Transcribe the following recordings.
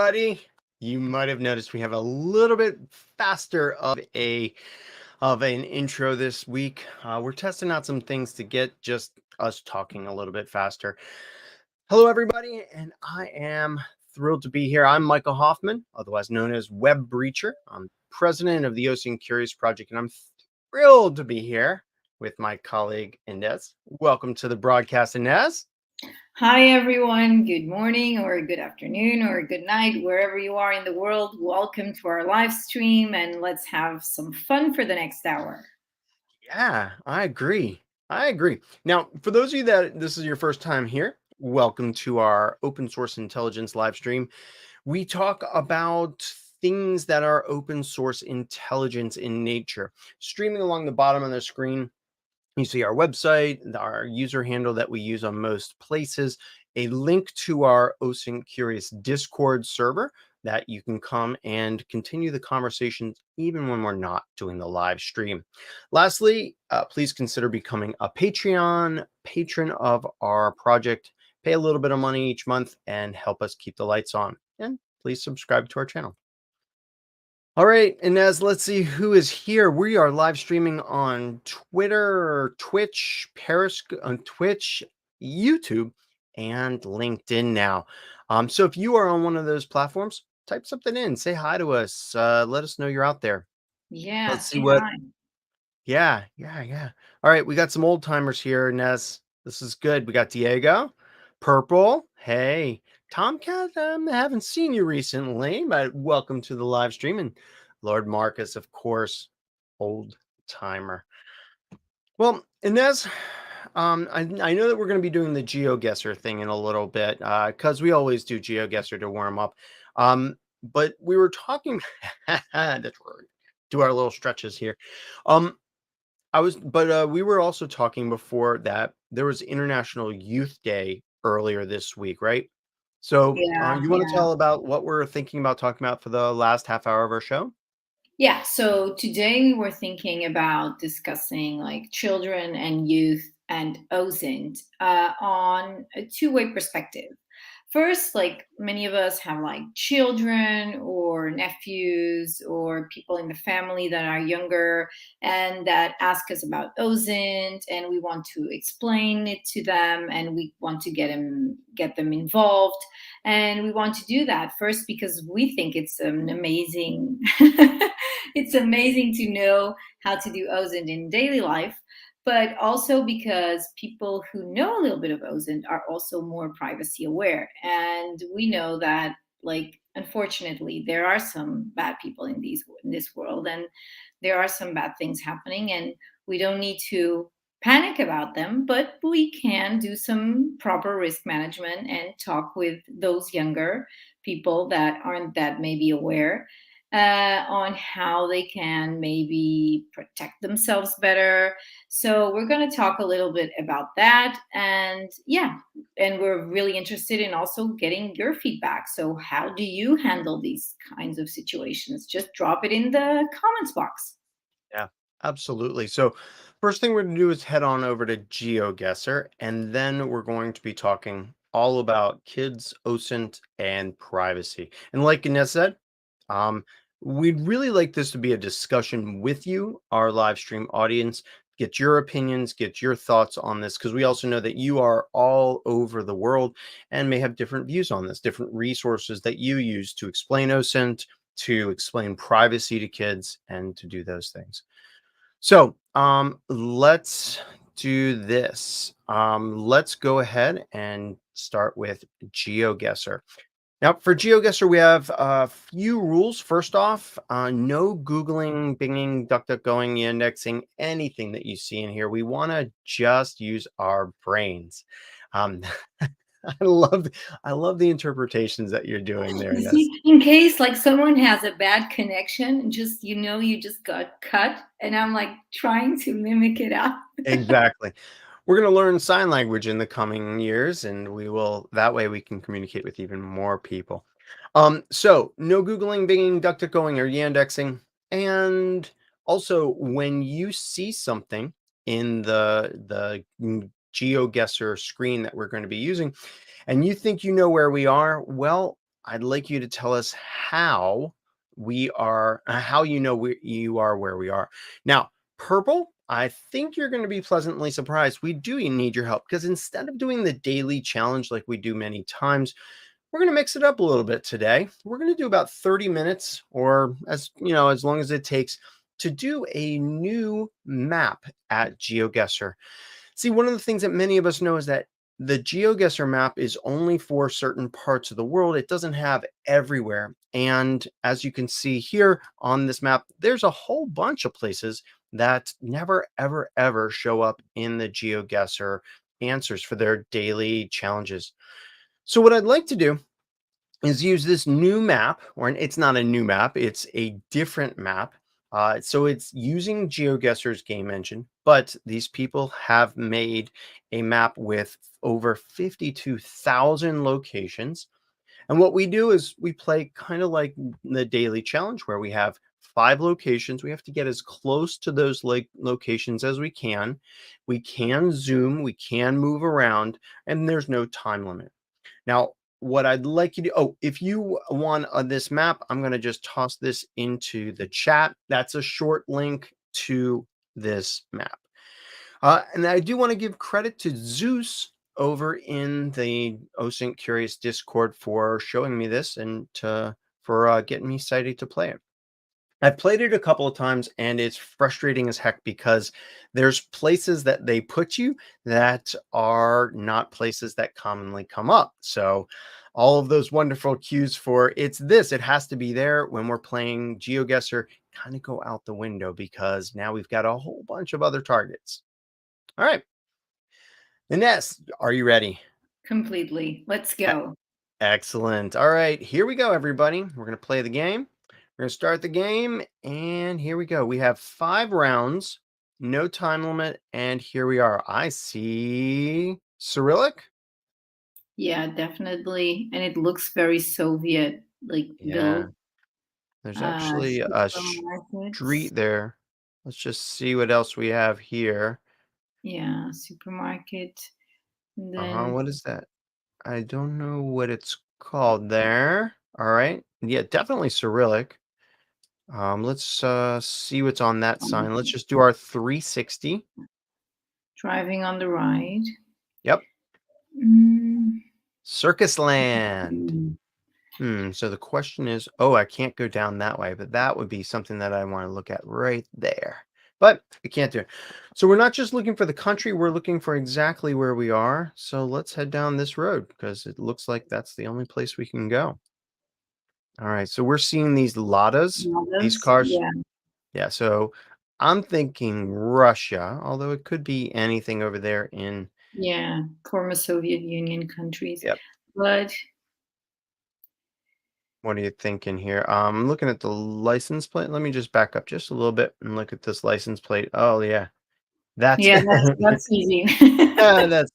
everybody. You might have noticed we have a little bit faster of an intro this week. We're testing out some things to get just us talking a little bit faster. Hello, everybody, and I am thrilled to be here. I'm Michael Hoffman, otherwise known as Web Breacher. I'm president of the OSINT Curious Project, and I'm thrilled to be here with my colleague Inez. Welcome to the broadcast, Inez. Hi, everyone. Good morning, or good afternoon, or good night, wherever you are in the world. Welcome to our live stream, and let's have some fun for the next hour. Yeah, I agree. I agree. Now, for those of you that this is your first time here, welcome to our open source intelligence live stream. We talk about things that are open source intelligence in nature. Streaming along the bottom of the screen, you see our website, our user handle that we use on most places, a link to our OSINT Curious Discord server that you can come and continue the conversations even when we're not doing the live stream. Lastly, please consider becoming a Patreon patron of our project. Pay a little bit of money each month and help us keep the lights on. And please subscribe to our channel. All right, Inez, let's see who is here. We are live streaming on Twitter, Twitch, Periscope, on Twitch, YouTube, and LinkedIn now. So if you are on one of those platforms, type something in, say hi to us, let us know you're out there. Yeah, Let's see say what. hi. Yeah. All right, we got some old timers here, Inez. This is good. We got Diego, Purple. Hey, Tomcat. I haven't seen you recently, but welcome to the live stream. And Lord Marcus, of course, old timer. Well, Inez, I know that we're going to be doing the Geoguessr thing in a little bit because we always do Geoguessr to warm up. But we were talking. That's right. Do our little stretches here. Um, we were also talking before that there was International Youth Day earlier this week, right? So, Yeah, you want to yeah. tell about what we're thinking about talking about for the last half hour of our show? Yeah, so today we were thinking about discussing like children and youth and OSINT on a two-way perspective. First, like many of us have like children or nephews or people in the family that are younger and that ask us about OSINT, and we want to explain it to them, and we want to get them involved. And we want to do that first because we think it's an amazing it's amazing to know how to do OSINT in daily life, but also because people who know a little bit of OSINT are also more privacy aware. And we know that, like, unfortunately, there are some bad people in this world, and there are some bad things happening, and we don't need to panic about them, but we can do some proper risk management and talk with those younger people that aren't that maybe aware on how they can maybe protect themselves better. So we're going to talk a little bit about that. And yeah, and we're really interested in also getting your feedback. So how do you handle these kinds of situations? Just drop it in the comments box. Yeah, absolutely. So, first thing we're going to do is head on over to GeoGuessr, and then we're going to be talking all about kids, OSINT, and privacy. And like Inez said, um, we'd really like this to be a discussion with you, our live stream audience. Get your opinions, get your thoughts on this, because we also know that you are all over the world and may have different views on this, different resources that you use to explain OSINT, to explain privacy to kids, and to do those things. So let's do this. Let's go ahead and start with GeoGuessr. Now, for GeoGuessr, we have a few rules. First off, no Googling, Binging, DuckDuckGoing, indexing, anything that you see in here. We want to just use our brains. Um, I love the interpretations that you're doing there, You Ness. see, in case like someone has a bad connection, just you just got cut, and I'm like trying to mimic it out. Exactly. We're going to learn sign language in the coming years, and we will that way we can communicate with even more people. So no Googling, Binging, DuckDuckGoing, or Yandexing. And also, when you see something in the GeoGuessr screen that we're going to be using, and you think you know where we are, well, I'd like you to tell us how we are, how you know you are where we are. Now, purple, I think you're going to be pleasantly surprised. We do need your help because instead of doing the daily challenge like we do many times, we're going to mix it up a little bit today. We're going to do about 30 minutes or as long as it takes to do a new map at GeoGuessr. See, one of the things that many of us know is that the GeoGuessr map is only for certain parts of the world. It doesn't have everywhere. And as you can see here on this map, there's a whole bunch of places that never, ever, ever show up in the GeoGuessr answers for their daily challenges. So, what I'd like to do is use this new map, or it's not a new map, it's a different map. So it's using GeoGuessr's game engine, but these people have made a map with over 52,000 locations. And what we do is we play kind of like the daily challenge where we have 5 locations. We have to get as close to those locations as we can. We can zoom, we can move around, and there's no time limit. Now, what I'd like you to if you want this map, I'm going to just toss this into the chat. That's a short link to this map. And I do want to give credit to Zeus over in the OSINT Curious Discord for showing me this and for getting me excited to play it. I've played it a couple of times and it's frustrating as heck because there's places that they put you that are not places that commonly come up. So all of those wonderful cues for it has to be there when we're playing GeoGuessr kind of go out the window because now we've got a whole bunch of other targets. All right. Ines, are you ready? Completely. Let's E- go. Excellent. All right, here we go, everybody. We're going to play the game. We're going to start the game, and here we go. We have 5 rounds, no time limit, and here we are. I see Cyrillic. Yeah, definitely. And it looks very Soviet like Yeah, built. there's actually a Supermarkets. street there. Let's just see what else we have here. Yeah, supermarket. And then What is that? I don't know what it's called there. All right. Yeah, definitely Cyrillic. Let's see what's on that sign. Let's just do our 360. driving on the right. Yep. Mm, Circus Land. mm, So the question is, oh, I can't go down that way, but that would be something that I want to look at right there. But I can't do it. So we're not just looking for the country, we're looking for exactly where we are. So let's head down this road because it looks like that's the only place we can go. All right. So we're seeing these Ladas, these Ladas. cars. Yeah, Yeah. So I'm thinking Russia, although it could be anything over there in. yeah. Former Soviet Union countries. Yep. But What are you thinking here? I'm looking at the license plate. Let me just back up just a little bit and look at this license plate. Oh yeah, that's yeah, that's easy. that's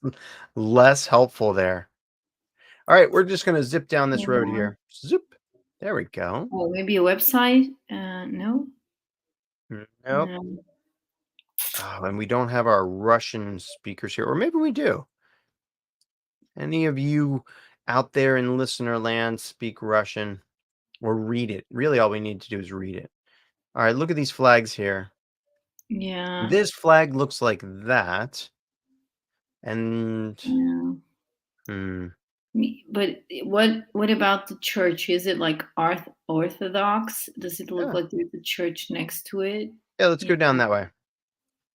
less helpful there. All right, we're just gonna zip down this road Yeah. here. Zip. There we go. Oh, maybe a website? No? Nope. No. Oh, and we don't have our Russian speakers here, or maybe we do. Any of you out there in listener land speak Russian or read it? Really, all we need to do is read it. All right, look at these flags here. Yeah. This flag looks like that. And Yeah. hmm, But what about the church? Is it like Orthodox? Does it look yeah, like there's a church next to it? yeah, let's Yeah. go down that way.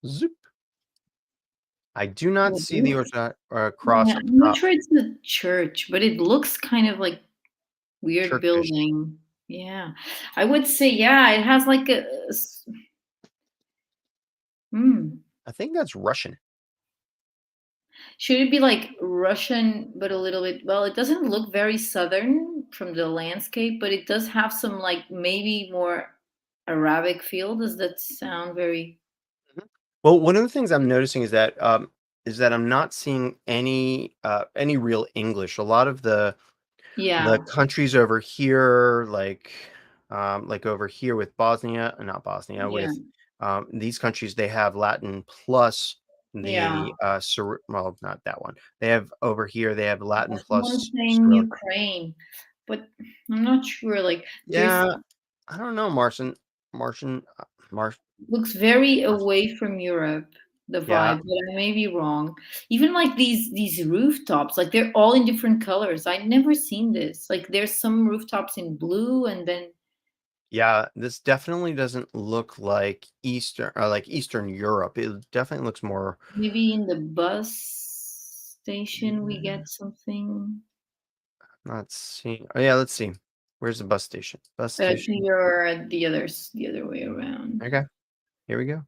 Zoop. I do not Well, see the this- Orthodox cross yeah, up I'm not top. sure it's a church, but it looks kind of like weird Turkish. building. Yeah. I would say, yeah, it has like hmm. I think that's Russian. Should it be like Russian, but a little bit? Well, it doesn't look very southern from the landscape, but it does have some like maybe more Arabic feel. Does that sound very? Mhm. Well, one of the things I'm noticing is that I'm not seeing any real English. A lot of the Yeah, countries over here, like over here with Bosnia, not Bosnia, yeah, with these countries, they have Latin plus yeah. well, not that one. They have over here, they have Latin Someone plus saying Cyrillic. Ukraine. but I'm not sure. Like there's Yeah, I don't know, Martian, Mars looks very Mars away from Europe, the yeah, vibe, but I may be wrong. Even like these rooftops, like they're all in different colors. I never seen this. Like there's some rooftops in blue and then yeah, this definitely doesn't look like Eastern Europe. It definitely looks more maybe in the bus station we yeah, get something. not seeing oh, yeah, let's see. Where's the bus station? Bus To station. your the other way around. Okay, here we go.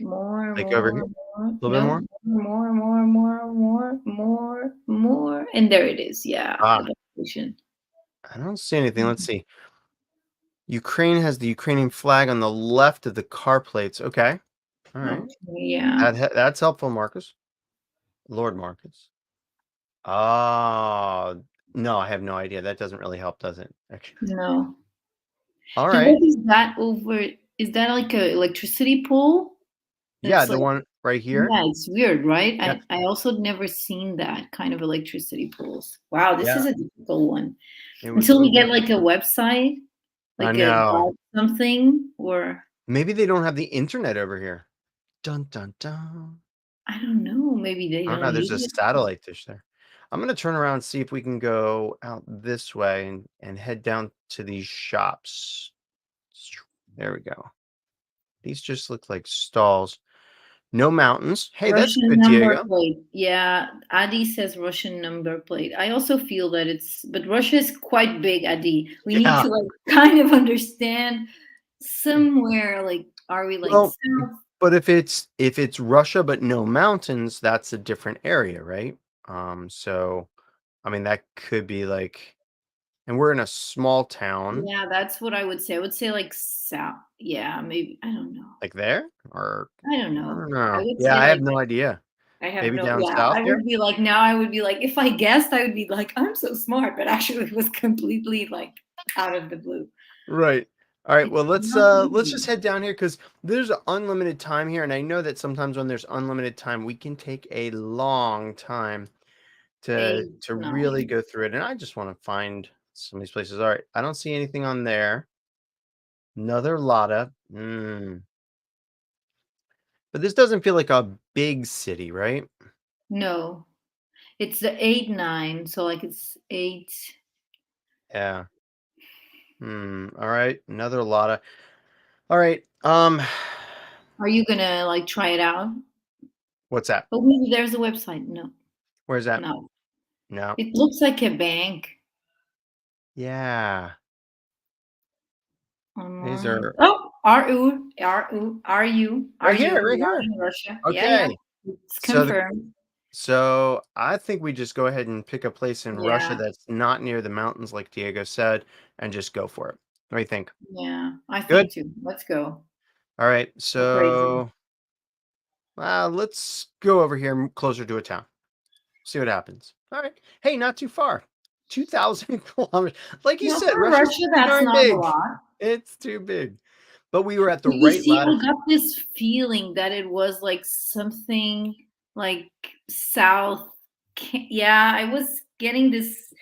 More, Like over more, here? more. A little bit No, more? more, more, more, more, more, more. And there it is. Yeah, the Ah, bus station. I don't see anything. Let's see. Ukraine has the Ukrainian flag on the left of the car plates. Okay. All right. Okay, yeah. That's helpful, Marcus. Lord Marcus. Oh, no, I have no idea. That doesn't really help, does it? Okay. No. All And right. what is that over? Is that like a electricity pole? Yeah, It's the like, one right here. yeah, it's weird, right? Yeah. I also never seen that kind of electricity poles. Wow, this Yeah. is a difficult one. It was a Until we little get bit. like a website, I like a know. about something, or Maybe they don't have the internet over here. Dun dun dun. I don't know, maybe they I don't don't know. There's use a it. satellite dish there. I'm gonna turn around and see if we can go out this way and head down to these shops. There we go. These just look like stalls. No mountains. Hey, that's Russian good, number Diego. plate. Yeah, Adi says Russian number plate. I also feel that but Russia is quite big, Adi. We need Yeah. to like kind of understand somewhere, like, are we like Well, south? but if it's Russia but no mountains, that's a different area, right? So I mean that could be like and we're in a small town Yeah, that's what I would say. I would say like south. Yeah, maybe. I don't know. like there or I don't I know. don't I know. would Yeah, say I have like no idea. I have Maybe no. down Yeah, south I here? would be like now. I would be like if I guessed, I would be like I'm so smart, but actually it was completely like out of the blue. Right. All right. It's Well, let's not uh let's easy. just head down here because there's unlimited time here, and I know that sometimes when there's unlimited time, we can take a long time Eight, to really nine. go through it. And I just want to find some of these places. All right. I don't see anything on there. Another Lotta. But this doesn't feel like a big city, right? No, it's the 8, 9. So like it's eight. Yeah. All right. Another Lotta. All right. Are you gonna like try it out? What's that? Oh, maybe there's a website. No, Where's that? no. No. It looks like a bank Yeah. These online. are Oh, are right you are here. in Russia? Yeah, yeah. Okay. It's So the confirmed. So I think we just go ahead and pick a place in Russia Yeah, that's not near the mountains, like Diego said, and just go for it. What do you think? yeah. I Good. think too. Let's go. All right. Go crazy. So let's go over here closer to a town. See what happens. All right. Hey, not too far. 2,000 kilometers. Like you No, said, for Russia's Russia, pretty that's darn not a big. lot. It's too big. But we were at the But you right see, I latitude. got this feeling that it was like something like south. Yeah, I was getting this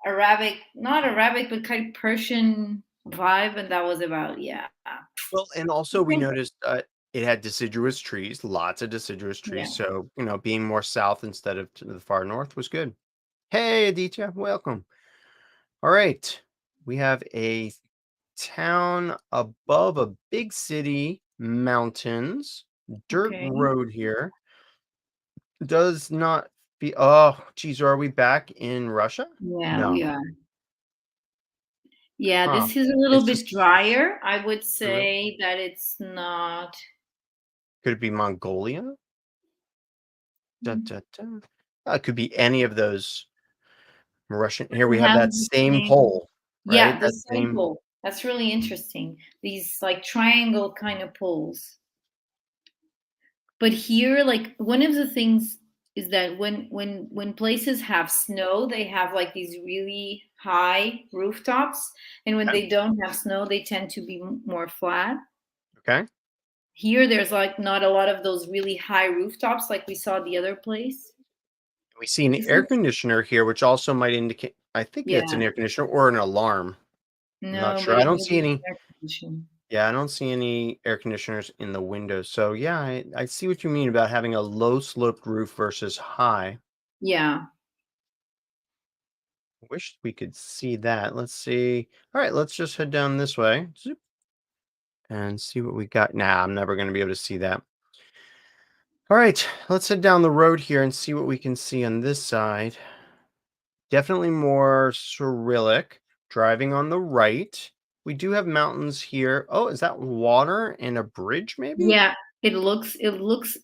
Arabic, not Arabic, but kind of Persian vibe, and that was about yeah. Well, and I also we think noticed it had deciduous trees, lots of deciduous trees. yeah. So, being more south instead of to the far north was good. Hey, Aditya, welcome. All right. We have a town above a big city, mountains, dirt Okay. road here. Does not be, oh, geez, are we back in Russia? Yeah, No. we are. Yeah, Huh. this is a little It's bit just, drier. I would really? say that it's not. Could it be Mongolia? Dun, Mm, dun, dun. It could be any of those Russian. Here we doesn't have have that the same same. pole, right? Yeah, the That same same. pole. That's really interesting. These like triangle kind of poles. But here, like one of the things is that when places have snow, they have like these really high rooftops, and when Okay. they don't have snow, they tend to be more flat. Okay. Here, there's like not a lot of those really high rooftops like we saw the other place. We see an This air looks conditioner here, which also might indicate. I think it's an Yeah. air conditioner or an alarm. I'm not No, sure. but I it don't see maybe it's any. air conditioning. Yeah, I don't see any air conditioners in the windows. So yeah, I see what you mean about having a low sloped roof versus high. Yeah. Wish we could see that. Let's see. All right, let's just head down this way. Zoop, and see what we got. Nah, I'm never going to be able to see that. All right, let's head down the road here and see what we can see on this side. Definitely more Cyrillic. Driving on the right. We do have mountains here. Oh, is that water and a bridge maybe? Yeah, it looks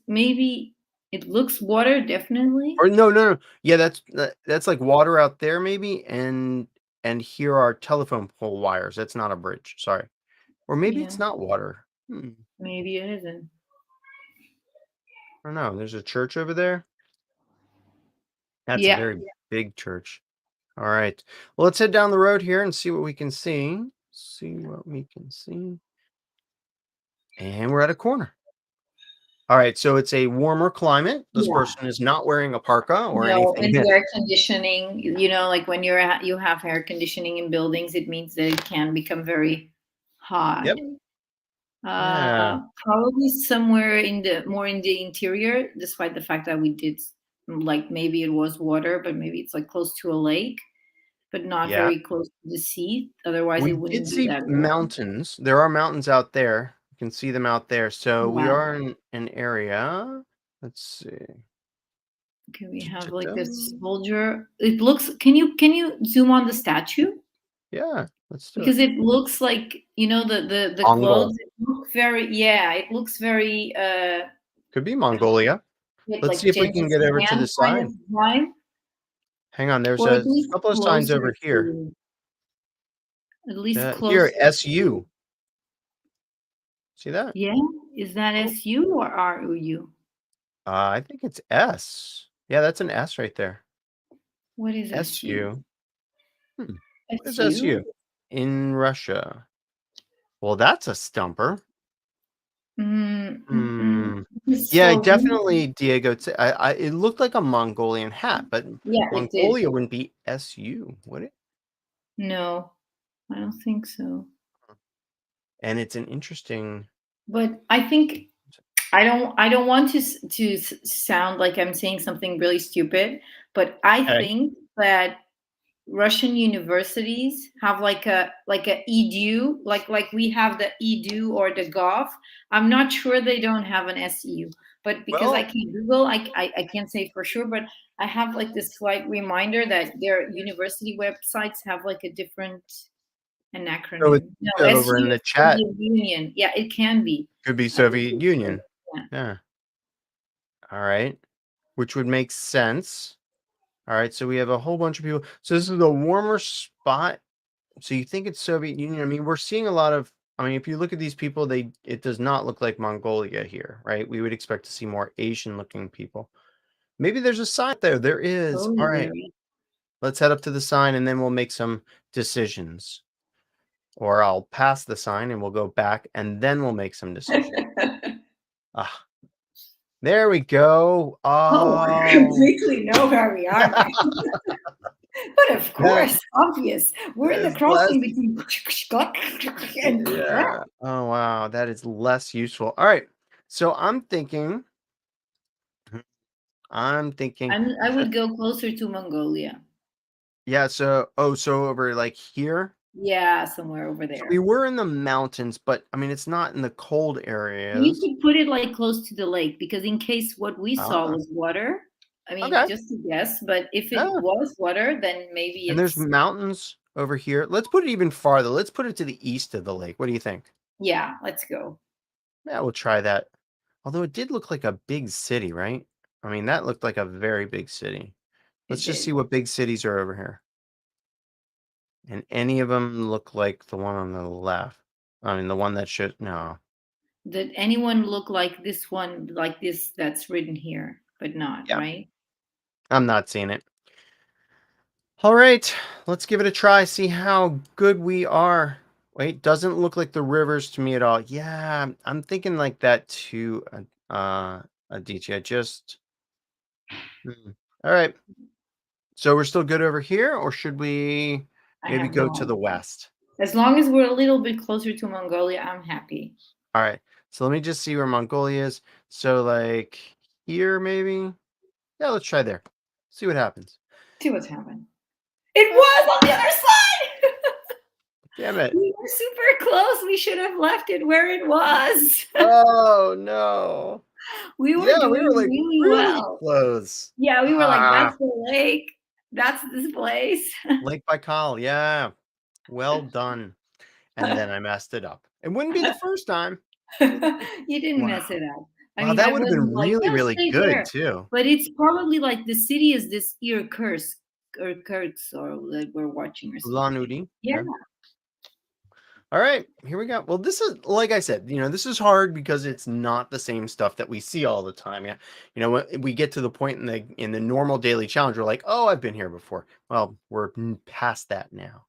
maybe it looks water, definitely. Or no, no, no. Yeah, that's like water out there maybe, and here are telephone pole wires. That's not a bridge. Sorry. Or maybe Yeah, it's not water. maybe it isn't. I don't know. There's a church over there. That's a Yeah. very big church. All right. Well, let's head down the road here and see what we can see. See what we can see. And we're at a corner. All right. So it's a warmer climate. This Yeah. person is not wearing a parka or No, anything. it's air conditioning. Like when you have air conditioning in buildings, it means that it can become very hot. Yep. Yeah. Probably somewhere in the more in the interior, despite the fact that we did like maybe it was water, but maybe it's like close to a lake, but not Yeah. very close to the sea. Otherwise, We it did wouldn't be see that warm. mountains. There are mountains out there. You can see them out there. So we Yeah. are in an area. Let's see. Okay, we have like Ta-ta-ta. a soldier. It looks. Can you zoom on the statue? Yeah, let's do it. Because it looks like the Mongol. clothes. It look very, yeah. It looks very Could be Mongolia. Let's see like if we can Genghis get over to Khan the kind of side. vibe, Hang on, there's or at a least couple of signs closer over here. to at least Here, closer to. SU. See that? Yeah, is that Oh, SU or RU? I think it's S. Yeah, that's an S right there. What is SU? SU. Hmm. What is SU? SU? In Russia. Well, that's a stumper. Hmm. Yeah, So definitely Diego. It looked like a Mongolian hat, but yeah, it did. Mongolia wouldn't be SU, would it? No, I don't think so. And it's an interesting. But I think I don't want to sound like I'm saying something really stupid, but I Okay. think that Russian universities have like a edu, like we have the edu or the gov. I'm not sure they don't have an SEU, but because I Well, can't Google, I can't say for sure, but I have like this slight reminder that their university websites have like a different an so it's acronym. No, over SU in the is chat. Soviet Union. Yeah, it can be. Could be I think Soviet it's Union. yeah. Yeah. All right. Which would make sense. All right. So we have a whole bunch of people. So this is a warmer spot. So you think it's Soviet Union? I mean, we're seeing a lot of. I mean, if you look at these people, it does not look like Mongolia here, right? We would expect to see more Asian looking people. Maybe there's a sign there. There is. All Totally right. there. Yeah. Let's head up to the sign and then we'll make some decisions. Or I'll pass the sign and we'll go back and then we'll make some decisions. Ah, there we go. Oh, I Oh, completely know where we are now. But of that course, obvious. We're in the is less. crossing between and Yeah. Oh, wow. That is less useful. All right. So I'm thinking, I would go closer to Mongolia. yeah. So over like here. Yeah, somewhere over So we there. were in the mountains, but I mean, it's not in the cold You areas. could put it like close to the lake because in case what we saw Ah, was water, I mean, okay. just to guess, but if it Yeah. was water, then maybe And there's it's mountains over here. Let's put it even farther. Let's put it to the east of the lake. What do you think? yeah, let's go. Yeah, we'll try that. Although it did look like a big city, right? I mean, that looked like a very big city. Let's It just see did. what big cities are over here. And any of them look like the one on the left. I mean, the one that should, no. Did anyone look like this one, like this that's written here, but not, Yeah, right? I'm not seeing it. All right, let's give it a try. See how good we are. Wait, doesn't look like the rivers to me at all. Yeah, I'm thinking like that too, Adichie. I just, all right. So we're still good over here, or should we I maybe have go no to the idea. west? As long as we're a little bit closer to Mongolia, I'm happy. All right. So let me just see where Mongolia is. So like here, maybe. Yeah, let's try there. See what happens. See what's happening. It Uh, was on the other side. damn it. We were super close. We should have left it where it was. Oh no. We were Yeah, we were doing like really really well. close. Yeah, we were like, Ah, that's the lake. That's this place. Lake Baikal. Yeah. Well done. And then I messed it up. It wouldn't be the first time. You didn't mess Wow. it up. I Wow, mean, that I would have was been like, really, yeah, really stay good there. too. But it's probably like the city is this ear curse or Kirks or that we're watching or Ulan something. Ude. Yeah. Okay. All right, here we go. Well, this is like I said, this is hard because it's not the same stuff that we see all the time. Yeah. When we get to the point in the normal daily challenge, we're like, "Oh, I've been here before." Well, we're past that now.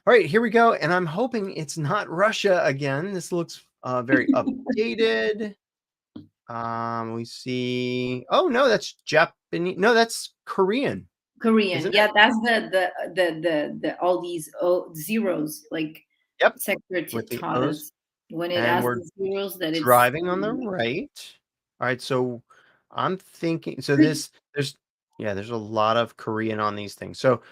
All right, here we go, and I'm hoping it's not Russia again. This looks very updated. We see. Oh no, that's Japanese. No, that's Korean, Korean. isn't it? Yeah, that's the all these zeros like Yep, sector with the taught O's, us when it and has we're the zeros that it's driving on the right. All right, so I'm thinking. So Korean. there's a lot of Korean on these things. So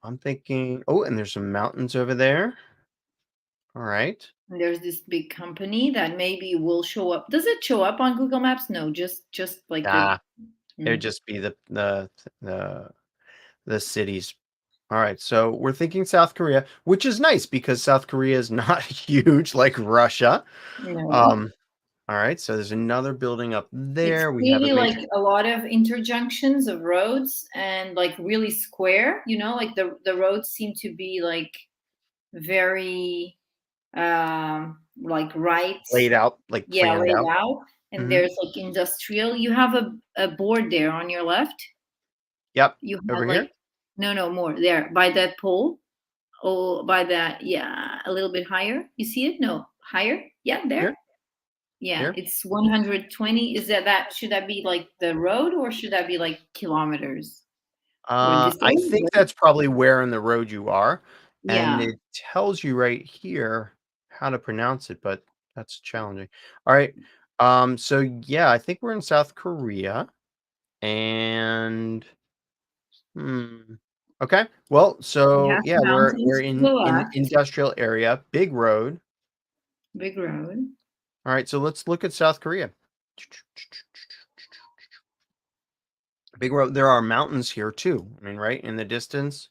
I'm thinking. Oh, and there's some mountains over there. All right. There's this big company that maybe will show up. Does it show up on Google Maps? No, just like the Ah, it'd mm. just be the the cities. All right, so we're thinking South Korea, which is nice because South Korea is not huge like Russia. No. Um, all right, so there's another building up It's there. We really haven't made like a lot of interjunctions of roads and like really square, like the roads seem to be like very like right, laid out, like yeah, planned laid out. out. And Hmm. there's like industrial. You have a board there on your left. Yep, You over have like here, no more there by that pole. Oh, by that, yeah, a little bit higher. You see it? No, higher. Yeah, there. here, Yeah, here. it's 120. Is that should that be like the road or should that be like kilometers or this I is think that's probably where in the road you are, and yeah. it tells you right here how to pronounce it, but that's challenging. All right, so yeah, I think we're in South Korea, and okay. Well, It so has yeah, we're mountains to the in left, industrial area, big road. big road. All right, so let's look at South Korea. Big road. There are mountains here too. I mean, right in the distance.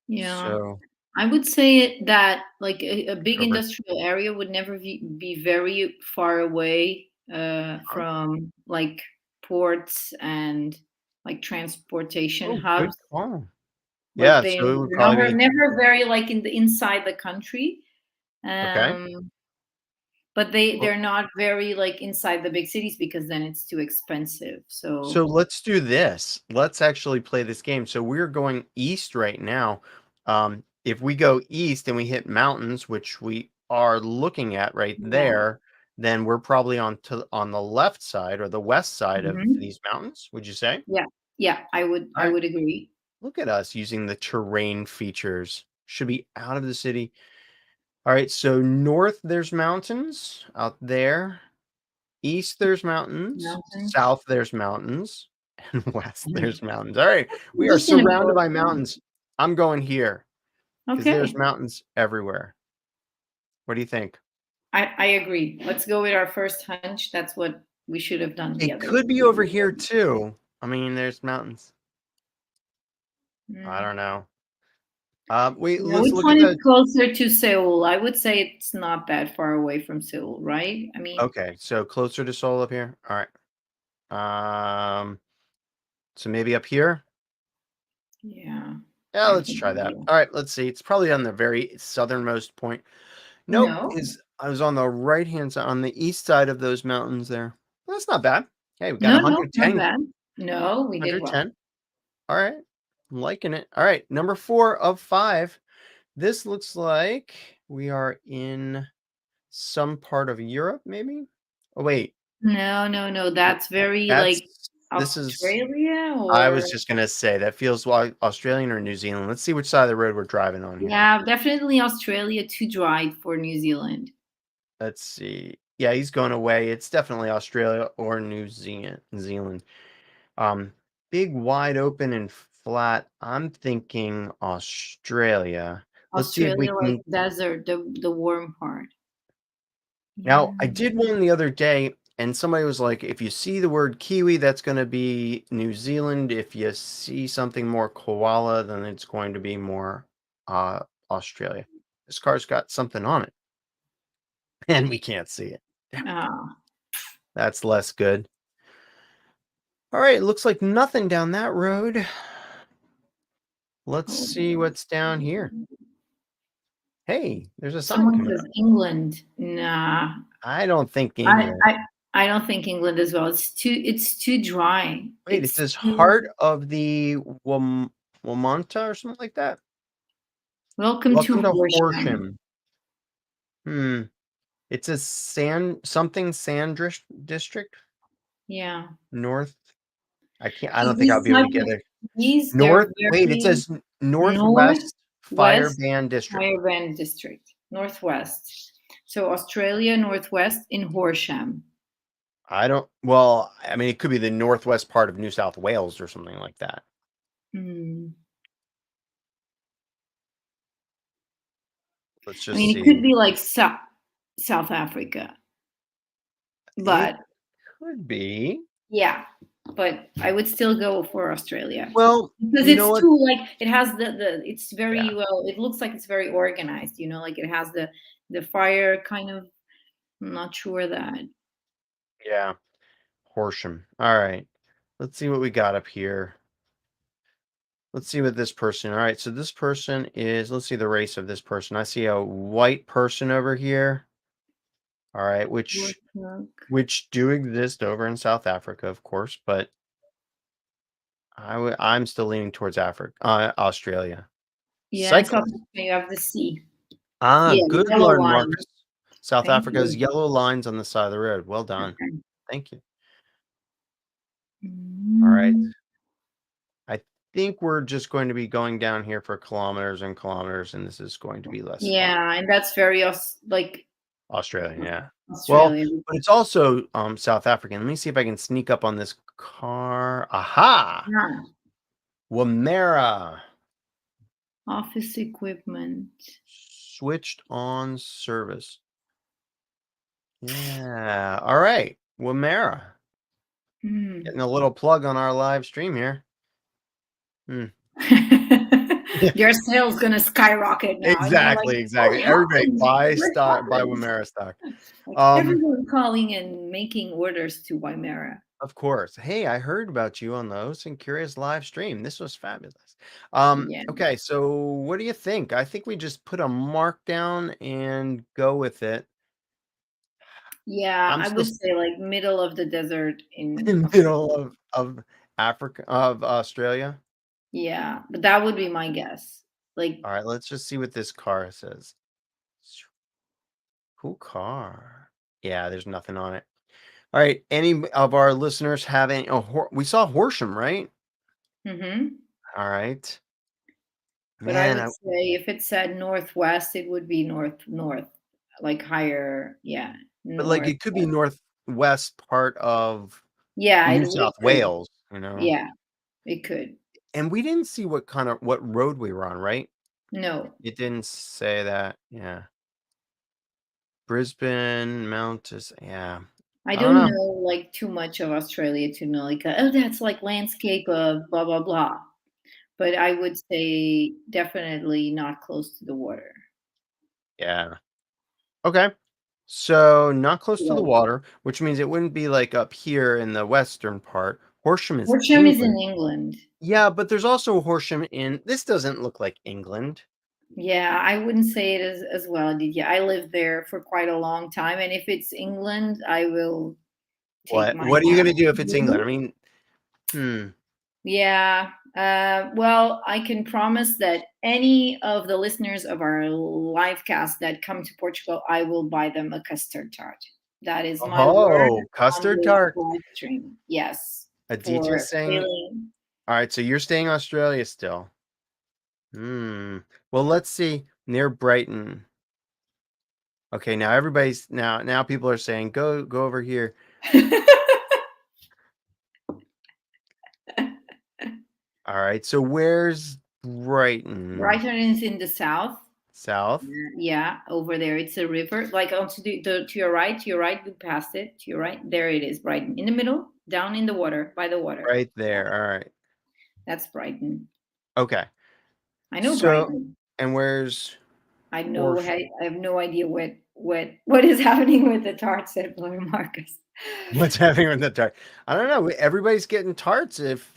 Yeah. So I would say that like a big over. industrial area would never be very far away Huh? from like ports and like transportation Oh, good hubs. call. Like Yeah, so it would they're probably never be never very like in the inside the country. okay. Um, but Well, they're not very like inside the big cities because then it's too expensive. so So let's do this. Let's actually play this game. So we're going east right now. If we go east and we hit mountains, which we are looking at right yeah. there, then we're probably on the left side or the west side of Mhm. these mountains, would you say? Yeah. Yeah, I would All I right. would agree. Look at us using the terrain features. Should be out of the city. All right, so north there's mountains out there. East, there's mountains. Mountains. South, there's mountains. And west, there's mountains. All right. We are Just in a surrounded boat. by mountains. I'm going here because there's Okay. mountains everywhere. What do you think? I agree. Let's go with our first hunch. That's what we should have done the It other. could be over here too. I mean, there's mountains. I Mm. don't know. Wait, Now, let's which look one at is the. closer to Seoul? I would say it's not that far away from Seoul, right? I mean, Okay, so closer to Seoul up here. All right. So maybe up here. yeah, Yeah, I let's think try that. so. All right, let's see. It's probably on the very southernmost point. Nope, No, is I was on the right-hand side, on the east side of those mountains there. That's not bad. Hey, we got no, not 110, bad. No, we did well. 110. All right. I'm liking it. All right, number 4 of 5. This looks like we are in some part of Europe, maybe? Oh, wait. No, no, no. w- That's very That's like This is Australia I was or just gonna say that feels like Australian or New Zealand. Let's see which side of the road we're driving on here. yeah, definitely Australia, too dry for New Zealand. Let's see. Yeah, he's going away. It's definitely Australia or New Zealand. Um, big, wide open and flat. I'm thinking Australia. Let's see if we Australia, like can. desert, the warm part. Now, Yeah. I did one the other day, and somebody was like, if you see the word kiwi, that's going to be New Zealand. If you see something more koala, then it's going to be more uh, Australia. This car's got something on it, and we can't see it. Damn it. Ah, That's less good. All right, looks like nothing down that road. Let's hold see on. what's down here. Hey, there's a sign Someone coming says up. England. Nah, I don't think I, England. I, I don't think England as well. It's too dry. Wait, it It's says too. heart of the Wamanta or something like that. Welcome to Welcome to Horsham. Horsham. Hmm. It says district Yeah. north. I So don't think I'll these be able type to get of there. these, North. they're Wait, it very says Northwest Fire northwest Ban District. higher band district, northwest. So Australia, northwest in Horsham. I don't. Well, I mean, it could be the northwest part of New South Wales or something like that. Hmm. Let's I just mean, it could see. be like South Africa, It but could be. yeah, but I would still go for Australia Well, because you know it's what? too like it has the it's Yeah. very well. It looks like it's very organized. Like it has the fire kind of. I'm not sure that. Yeah. Horsham. All right. Let's see what we got up here. Let's see what this person. All right. So this person is, let's see the race of this person. I see a white person over here. All right. Which do exist over in South Africa, of course, but I'm still leaning towards Australia. Yeah, in South Cyclist. Africa you have the sea. Ah, Yeah, good yellow Lord, line. Marcus. South Thank Africa has you. yellow lines on the side of the road. Well done. Okay. Thank you. All right. Mm. I think we're just going to be going down here for kilometers and kilometers, and this is going to be less fun. Yeah, and that's very like Australia, yeah. Well, Australian. but it's also South African. Let me see if I can sneak up on this car. Aha! Yeah. Wamera. Office equipment. Switched on service. Yeah. All right. Wamera. Mm. Getting a little plug on our live stream here. Hmm. Their sales gonna skyrocket now. And you're like, Exactly, exactly. what Everybody happened? buy What stock, buy happened? Wamera stock. Like Um, everyone calling and making orders to Wymera. of course. Hey, I heard about you on the OSINT Curious live stream. This was fabulous. Yeah. Okay, so what do you think? I think we just put a mark down and go with it. Yeah, I'm I still would say like middle of the desert in in the middle Australia. of Africa of Australia. Yeah, but that would be my guess. Like, All right, let's just see what this car says. Cool car. Yeah, there's nothing on it. All right, any of our listeners have any? Oh, we saw Horsham, right? hmm All right, but I man. would say if it said northwest, it would be north, like higher, yeah, But like north. it could be northwest part of Yeah, New it South could. Wales, you know. Yeah, it could. And we didn't see what road we were on, right? No, It didn't say that. Yeah. Brisbane, Mounts, yeah. I I don't don't know. know like too much of Australia to know like oh that's like landscape of blah blah blah. But I would say definitely not close to the water. Yeah. Okay. So not close to the Yeah. water, which means it wouldn't be like up here in the western part. Horsham is Horsham is in England. England. Yeah, but there's also Horsham in this doesn't look like England. Yeah, I wouldn't say it as well. Yeah, I lived there for quite a long time, and if it's England, I will take my What are you hat gonna off do if to it's England? I you. mean, hmm. Yeah. Well, I can promise that any of the listeners of our live cast that come to Portugal, I will buy them a custard tart. That is my word Oh, on custard this tart. live stream. Yes. Aditya's for saying, sailing. all right, so you're staying Australia still. Hmm. Well, let's see. Near Brighton. Okay, now everybody's now people are saying go over here. All right. So where's Brighton? Brighton is in the south. South? Yeah, over there. It's a river. Like onto to your right, you passed it. To your right, there it is, Brighton. In the middle, down in the water, by the water. Right there. All right. That's Brighton. Okay. I know So Brighton. and where's I know. Horse? I have no idea what is happening with the tarts at Blue Marcus. What's happening with the tart? I don't know. Everybody's getting tarts if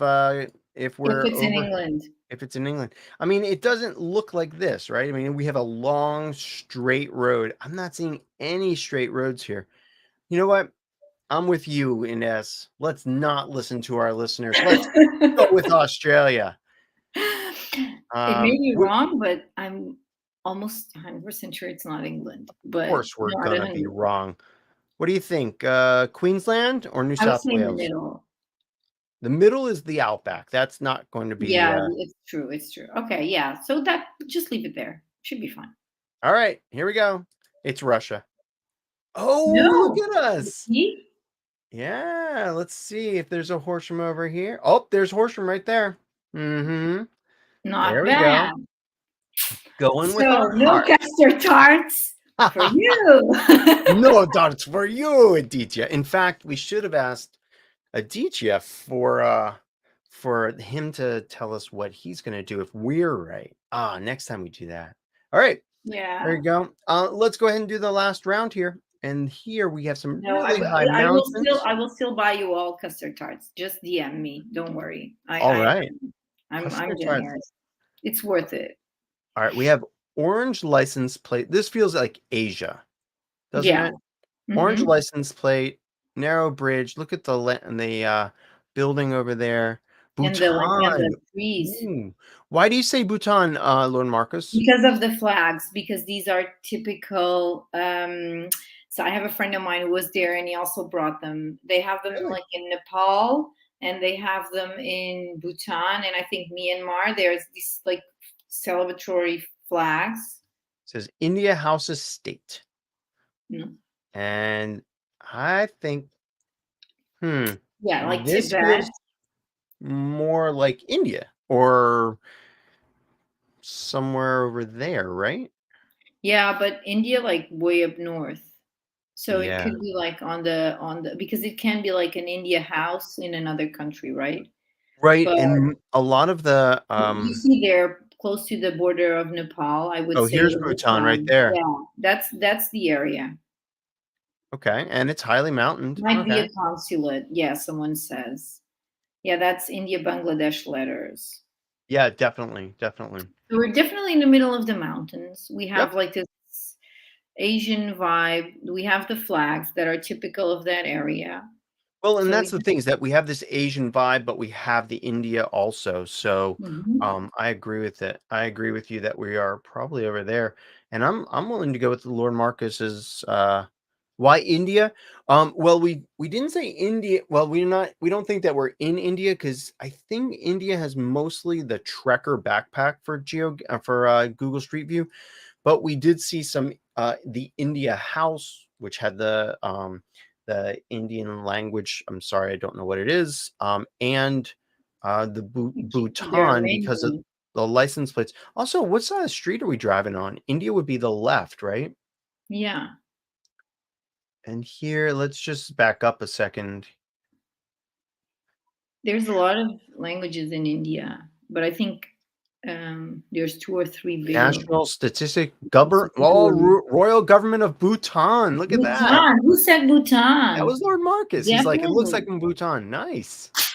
If we're it's in over England. if it's in England. I mean, it doesn't look like this, right? I mean, we have a long straight road. I'm not seeing any straight roads here. You know what? I'm with you, Ines. Let's not listen to our listeners. Let's go with Australia. It may be We, wrong, but I'm almost 100% sure it's not England. of But course, we're no, I don't gonna be know. wrong. What do you think? Queensland or New I would South say in the Wales? middle. The middle is the outback. That's not going to be. Yeah, it's true. It's true. Okay, yeah. So that just leave it there. Should be fine. All right, here we go. It's Russia. Oh, look No. at us. See? Yeah, let's see if there's a horse over here. Oh, there's horse right there. Mm-hmm. Not There we go. bad. Going with So our no heart. custard tarts for you. No, that's for you, Aditya. In fact, we should have asked Aditya for him to tell us what he's gonna do if we're right. Ah, next time we do that. All right, there Yeah. you go. Let's go ahead and do the last round here. And here we have some No, really high mountains. I will still buy you all custard tarts. Just DM me. Don't worry. All right, I'm custard tarts. generous. It's worth it. All right, we have orange license plate. This feels like Asia, doesn't Yeah. it? Orange Hmm. license plate, narrow bridge. Look at the building over there. And Bhutan. the trees. Ooh. Why do you say Bhutan, Lord Marcus? Because of the flags, because these are typical. So I have a friend of mine who was there and he also brought them. They have them Really? like in Nepal and they have them in Bhutan and I think Myanmar. There's these like celebratory flags. It says India houses state. Mm. And I think, hmm, Yeah, like this Tibet. feels more like India or somewhere over there, right? Yeah, but India like way up north. So it Yeah. could be like on the because it can be like an India house in another country, right? Right. But And a lot of the you see they're close to the border of Nepal. I would oh, say here's Bhutan right Bhutan. there. Yeah, that's the area. Okay. And it's highly mountained. Might be Okay. a consulate. Yeah, someone says. Yeah, that's India Bangladesh letters. Yeah, definitely. Definitely. So we're definitely in the middle of the mountains. We Yep. have like this Asian vibe. We have the flags that are typical of that area. Well, and So that's we the thing is that we have this Asian vibe, but we have the India also. So, Mhm. I agree with it. I agree with you that we are probably over there, and I'm willing to go with the Lord Marcus's. Why India? Well, we didn't say India. Well, we don't think that we're in India because I think India has mostly the Trekker backpack for Google Street View. But we did see some the India House, which had the Indian language. I'm sorry, I don't know what it is. And the There are Bhutan because of many. the license plates. Also, what side of the street are we driving on? India would be the left, right? Yeah. And here, let's just back up a second. There's a lot of languages in India, but I think there's two or three bigger National Statistic ones. Government, Royal Government of Bhutan. Look at that. Bhutan. Who said That Bhutan? was Lord Marcus. He's like, it looks like Definitely. in Bhutan. Nice. It's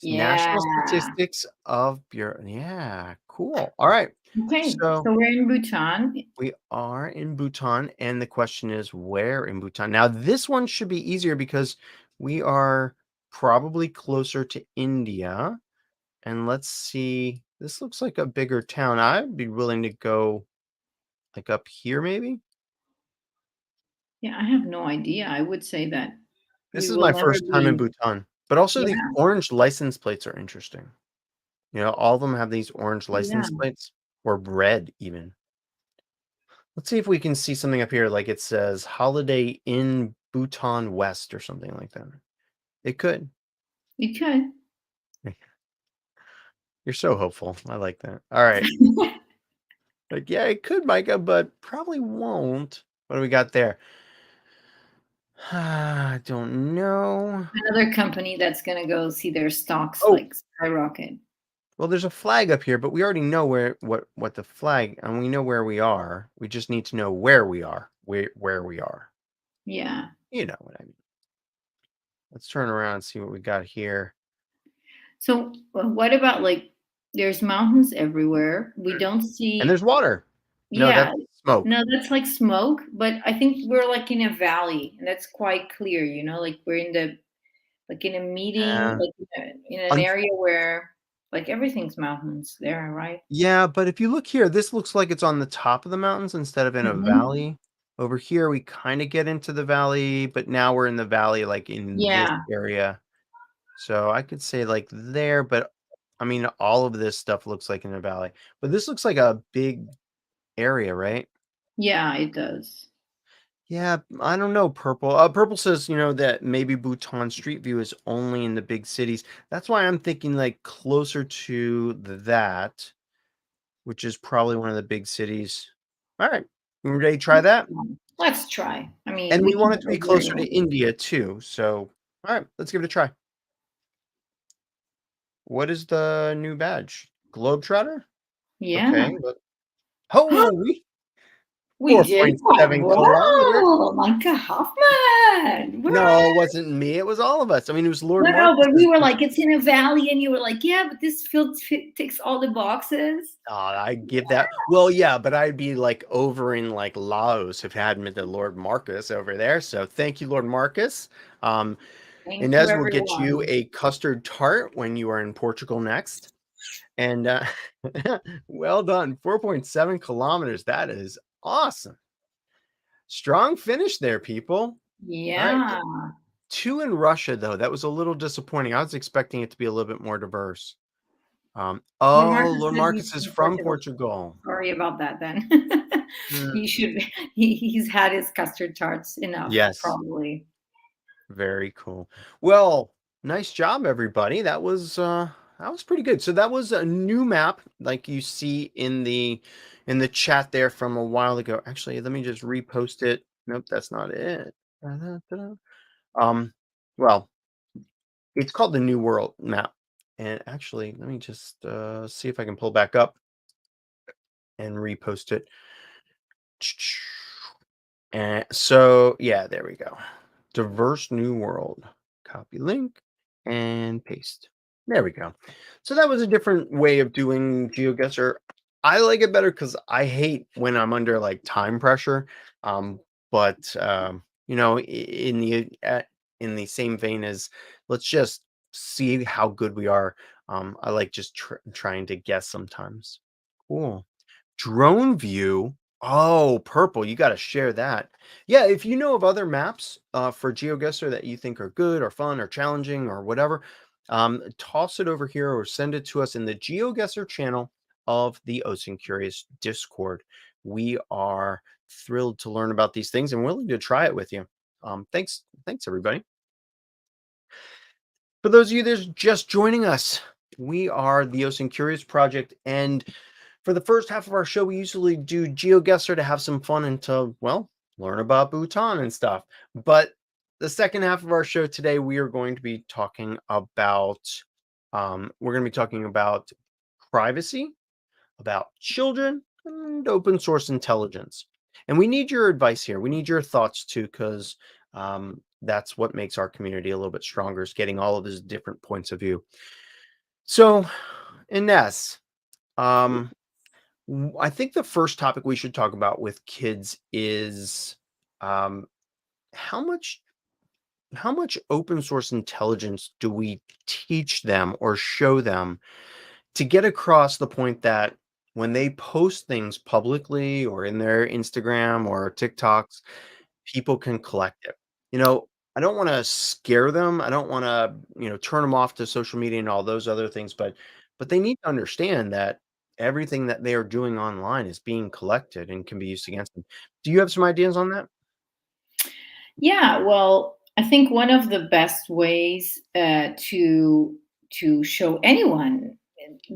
Yeah. National Statistics of Bureau. Yeah, cool. All right. Okay. So So we're in Bhutan. we are in Bhutan, and the question is where in Bhutan? Now, this one should be easier because we are probably closer to India. And let's see. This looks like a bigger town. I'd be willing to go like up here, maybe. Yeah, I have no idea. I would say that This we is will my never first time in be Bhutan. But also Yeah, the orange license plates are interesting. All of them have these orange yeah. license plates or red even. Let's see if we can see something up here, like it says Holiday in Bhutan West or something like that. It could. You could. You're so hopeful. I like that. All right. Like, yeah, it could, Micah, but probably won't. What do we got there? I don't know. Another company that's gonna go see their stocks Oh, like skyrocket. well, there's a flag up here, but we already know what the flag, and we know where we are. We just need to know where we are. Where we are. Yeah. You know what I mean. Let's turn around and see what we got here. So what about like there's mountains everywhere. We don't And see there's water. No, yeah. that's smoke. No, that's like smoke, but I think we're like in a valley and that's quite clear, like we're in the like in a meeting, Yeah. like in an area where like everything's mountains there, right? Yeah, but if you look here, this looks like it's on the top of the mountains instead of in a Mhm. valley. Over here, we kind of get into the valley, but now we're in the valley, like in this Yeah. area. So I could say like there, but I mean, all of this stuff looks like in a valley. But this looks like a big area, right? Yeah, it does. Yeah, I don't know, Purple. Purple says, that maybe Bhutan Street View is only in the big cities. That's why I'm thinking like closer to that. Which is probably one of the big cities. Alright, you ready to try that? Let's try. I mean, And we we can want it to go be very closer to well. India too, so alright, let's give it a try. What is the new badge? Globetrotter? Yeah. Okay, but oh, we We did quite 4.7 kilometers. well. Micah Hoffman. No, What? it wasn't me, it was all of us. I mean, it was Lord No, no, but we Marcus's. were like, it's in a valley, and you were like, yeah, but this field ticks all the boxes. I give that well, yeah, but I'd be, like, over in, like, Laos if it hadn't been the Lord Marcus over there, so thank you, Lord Marcus. Um, Thank you, Inez will get you everyone. a custard tart when you are in Portugal next. And well done. 4.7 kilometers. That is awesome. Strong finish there, people. All right. Yeah. Two in Russia, though. That was a little disappointing. I was expecting it to be a little bit more diverse. Lord Oh, Marcus Lord said he's Marcus is from from Portugal. Portugal. Sorry about that then. Mm, He should he's had his custard tarts enough, yes. probably. Very cool. Well, nice job, everybody. That was pretty good. So that was a new map, like you see in the chat there from a while ago. Actually, let me just repost it. Nope, that's not it. Da-da-da-da. Um, well, it's called the New World map. And actually, let me just see if I can pull back up and repost it. And so, yeah, there we go. Diverse new world. Copy link and paste. There we go. So that was a different way of doing GeoGuessr. I like it better because I hate when I'm under like time pressure. But in the same vein as let's just see how good we are. I like just trying to guess sometimes. Cool. Drone view. Oh, purple. You got to share that. Yeah, if you know of other maps for GeoGuessr that you think are good or fun or challenging or whatever, toss it over here or send it to us in the GeoGuessr channel of the OSINT Curious Discord. We are thrilled to learn about these things and willing to try it with you. Thanks everybody. For those of you that's just joining us, we are the OSINT Curious Project, and for the first half of our show, we usually do GeoGuessr to have some fun and to, well, learn about Bhutan and stuff. But the second half of our show today, we are going to be talking about privacy, about children, and open source intelligence. And we need your advice here. We need your thoughts too, because that's what makes our community a little bit stronger, is getting all of these different points of view. So, Ines, um, I think the first topic we should talk about with kids is um, how much how much open source intelligence do we teach them or show them to get across the point that when they post things publicly or in their Instagram or TikToks, people can collect it. You know, I don't want to scare them. I don't want to, turn them off to social media and all those other things, but they need to understand that everything that they are doing online is being collected and can be used against them. Do you have some ideas on that? Yeah, well, I think one of the best ways to show anyone,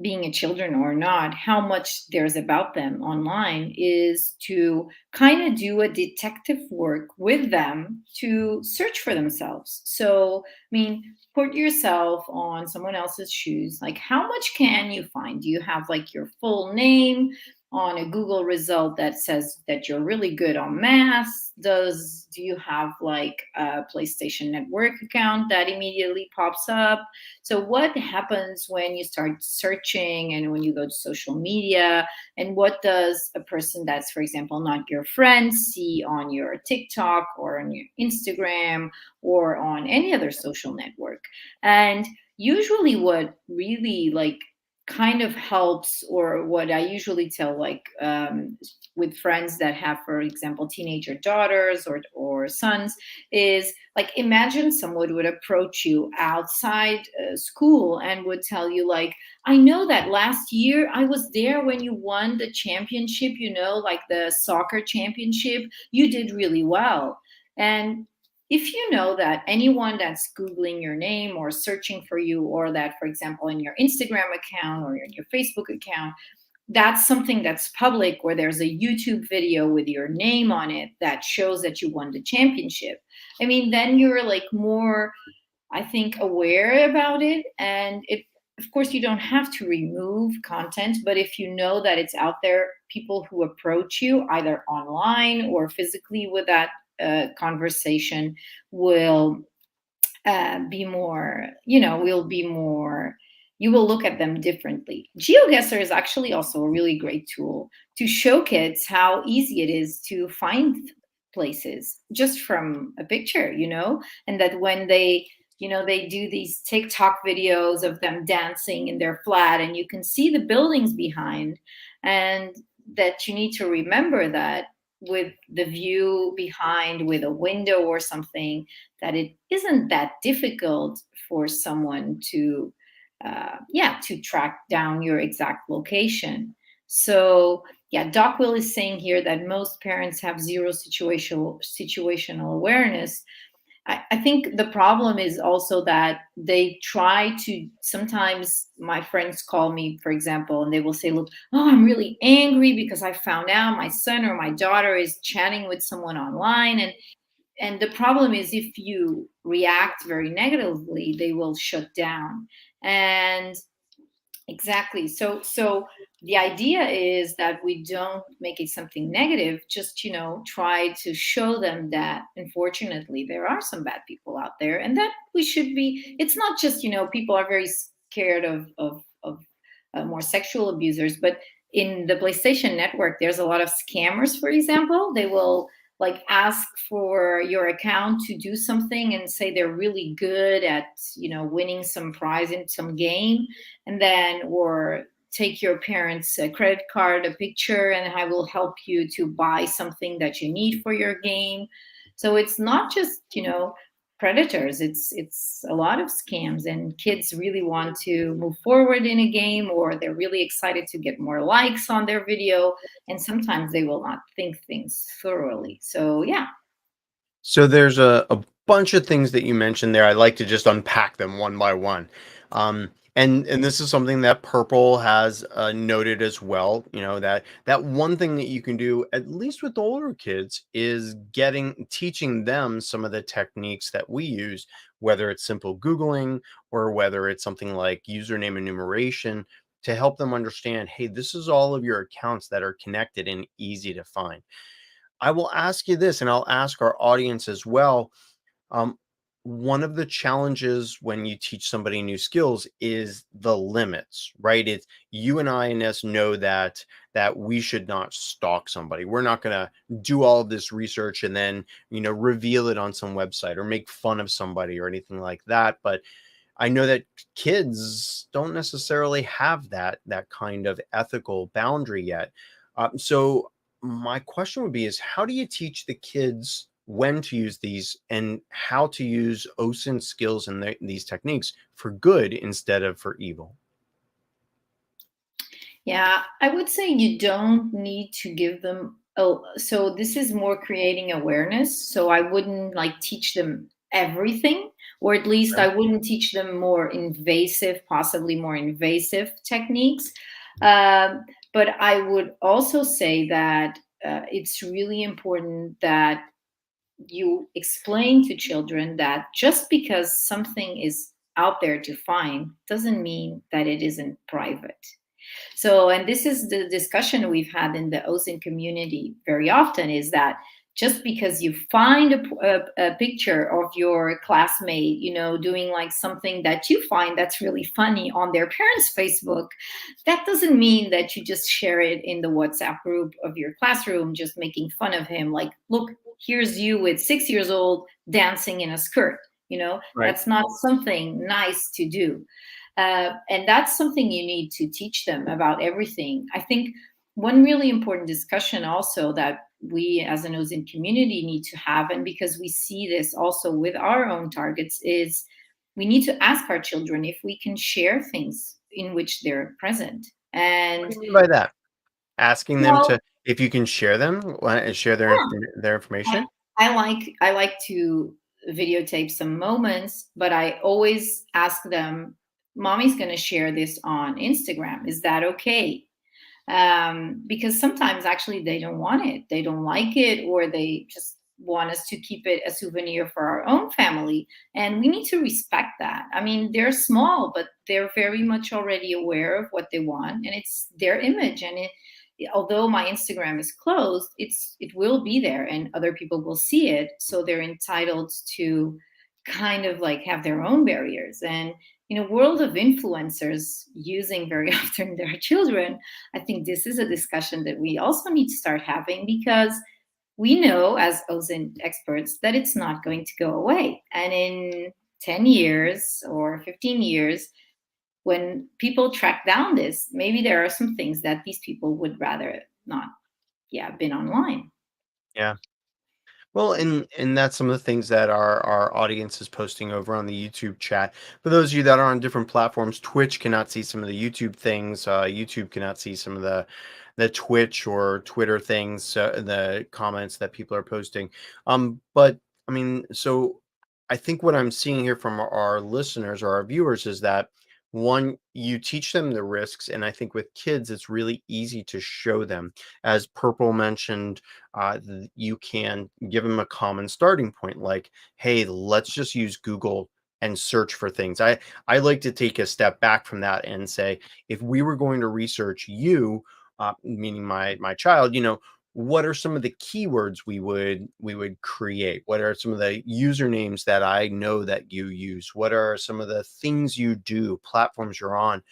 being a children or not, how much there's about them online is to kind of do a detective work with them to search for themselves. So, I mean, put yourself on someone else's shoes. Like, how much can you find? Do you have like your full name on a Google result that says that you're really good on math? Do you have like a PlayStation Network account that immediately pops up? So what happens when you start searching and when you go to social media? And what does a person that's, for example, not your friend see on your TikTok or on your Instagram or on any other social network? And usually what really like kind of helps, or what I usually tell, like with friends that have, for example, teenager daughters or sons, is like, imagine someone would approach you outside school and would tell you like, I know that last year I was there when you won the championship, like the soccer championship. You did really well. And if you know that anyone that's Googling your name or searching for you, or that, for example, in your Instagram account or in your Facebook account, that's something that's public, where there's a YouTube video with your name on it that shows that you won the championship. I mean, then you're like more, I think, aware about it. And of course, you don't have to remove content, but if you know that it's out there, people who approach you either online or physically with that conversation will be more, will be more, you will look at them differently. GeoGuessr is actually also a really great tool to show kids how easy it is to find places just from a picture, and that when they do these TikTok videos of them dancing in their flat and you can see the buildings behind, and that you need to remember that with the view behind, with a window or something, that it isn't that difficult for someone to to track down your exact location. So yeah, Doc Will is saying here that most parents have zero situational awareness. I think the problem is also that they try to, sometimes my friends call me, for example, and they will say, look, oh, I'm really angry because I found out my son or my daughter is chatting with someone online. And the problem is, if you react very negatively, they will shut down. And exactly. So the idea is that we don't make it something negative, just, try to show them that unfortunately there are some bad people out there, and that we should be, it's not just, people are very scared of more sexual abusers, but in the PlayStation Network, there's a lot of scammers, for example. They will like ask for your account to do something and say they're really good at, winning some prize in some game, and then, or take your parents' credit card, a picture, and I will help you to buy something that you need for your game. So it's not just, predators, it's a lot of scams, and kids really want to move forward in a game, or they're really excited to get more likes on their video, and sometimes they will not think things thoroughly. So yeah. So there's a bunch of things that you mentioned there. I like to just unpack them one by one. And this is something that Purple has noted as well. That one thing that you can do, at least with the older kids, is teaching them some of the techniques that we use, whether it's simple Googling or whether it's something like username enumeration, to help them understand, hey, this is all of your accounts that are connected and easy to find. I will ask you this, and I'll ask our audience as well. Um, One of the challenges when you teach somebody new skills is the limits, right? It's you and I, Ines, know that we should not stalk somebody. We're not going to do all of this research and then reveal it on some website or make fun of somebody or anything like that. But I know that kids don't necessarily have that kind of ethical boundary yet. So my question would be is how do you teach the kids when to use these and how to use OSINT skills and these techniques for good instead of for evil. Yeah, I would say you don't need to give them. Oh, so this is more creating awareness. So I wouldn't like teach them everything, or at least Okay. I wouldn't teach them more invasive, possibly more invasive techniques. Um, but I would also say that it's really important that you explain to children that just because something is out there to find doesn't mean that it isn't private. So, and this is the discussion we've had in the OSINT community very often, is that just because you find a picture of your classmate, doing like something that you find that's really funny on their parents' Facebook, that doesn't mean that you just share it in the WhatsApp group of your classroom, just making fun of him. Like, look, here's you with 6 years old dancing in a skirt. Right. That's not something nice to do. And that's something you need to teach them about everything. I think one really important discussion also that we as an OSINT community need to have, and because we see this also with our own targets, is we need to ask our children if we can share things in which they're present. What do And you mean by that? Asking them well, to if you can share them, share their I, information? I like to videotape some moments, but I always ask them, "Mommy's going to share this on Instagram. Is that okay?" Because sometimes actually they don't want it, they don't like it, or they just want us to keep it a souvenir for our own family. And we need to respect that. I mean, they're small, but they're very much already aware of what they want, and it's their image. And although my Instagram is closed, it will be there, and other people will see it. So they're entitled to kind of like have their own barriers. And in a world of influencers using very often their children, I think this is a discussion that we also need to start having, because we know as OSINT experts that it's not going to go away. And in 10 years or 15 years, when people track down this, maybe there are some things that these people would rather not, yeah, been online. Yeah. Well, and that's some of the things that our audience is posting over on the YouTube chat. For those of you that are on different platforms, Twitch cannot see some of the YouTube things. YouTube cannot see some of the Twitch or Twitter things, the comments that people are posting. But I mean, so I think what I'm seeing here from our listeners or our viewers is that one, you teach them the risks, and I think with kids, it's really easy to show them. As Purple mentioned, you can give them a common starting point like, hey, let's just use Google and search for things. I like to take a step back from that and say, if we were going to research you, meaning my child, what are some of the keywords we would create? What are some of the usernames that I know that you use? What are some of the things you do, platforms you're on?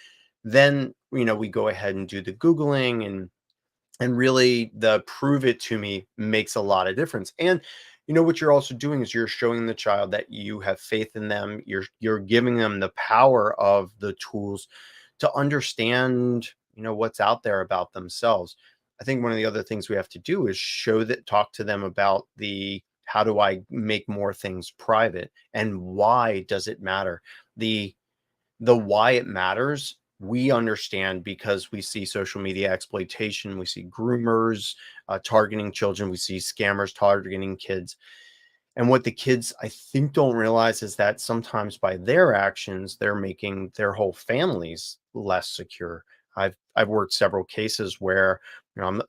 Then we go ahead and do the googling, and really the prove it to me makes a lot of difference. And what you're also doing is you're showing the child that you have faith in them. You're giving them the power of the tools to understand what's out there about themselves. I think one of the other things we have to do is talk to them about the how do I make more things private, and why does it matter. The why it matters, we understand because we see social media exploitation, we see groomers targeting children, we see scammers targeting kids. And what the kids, I think, don't realize is that sometimes by their actions, they're making their whole families less secure. I've worked several cases where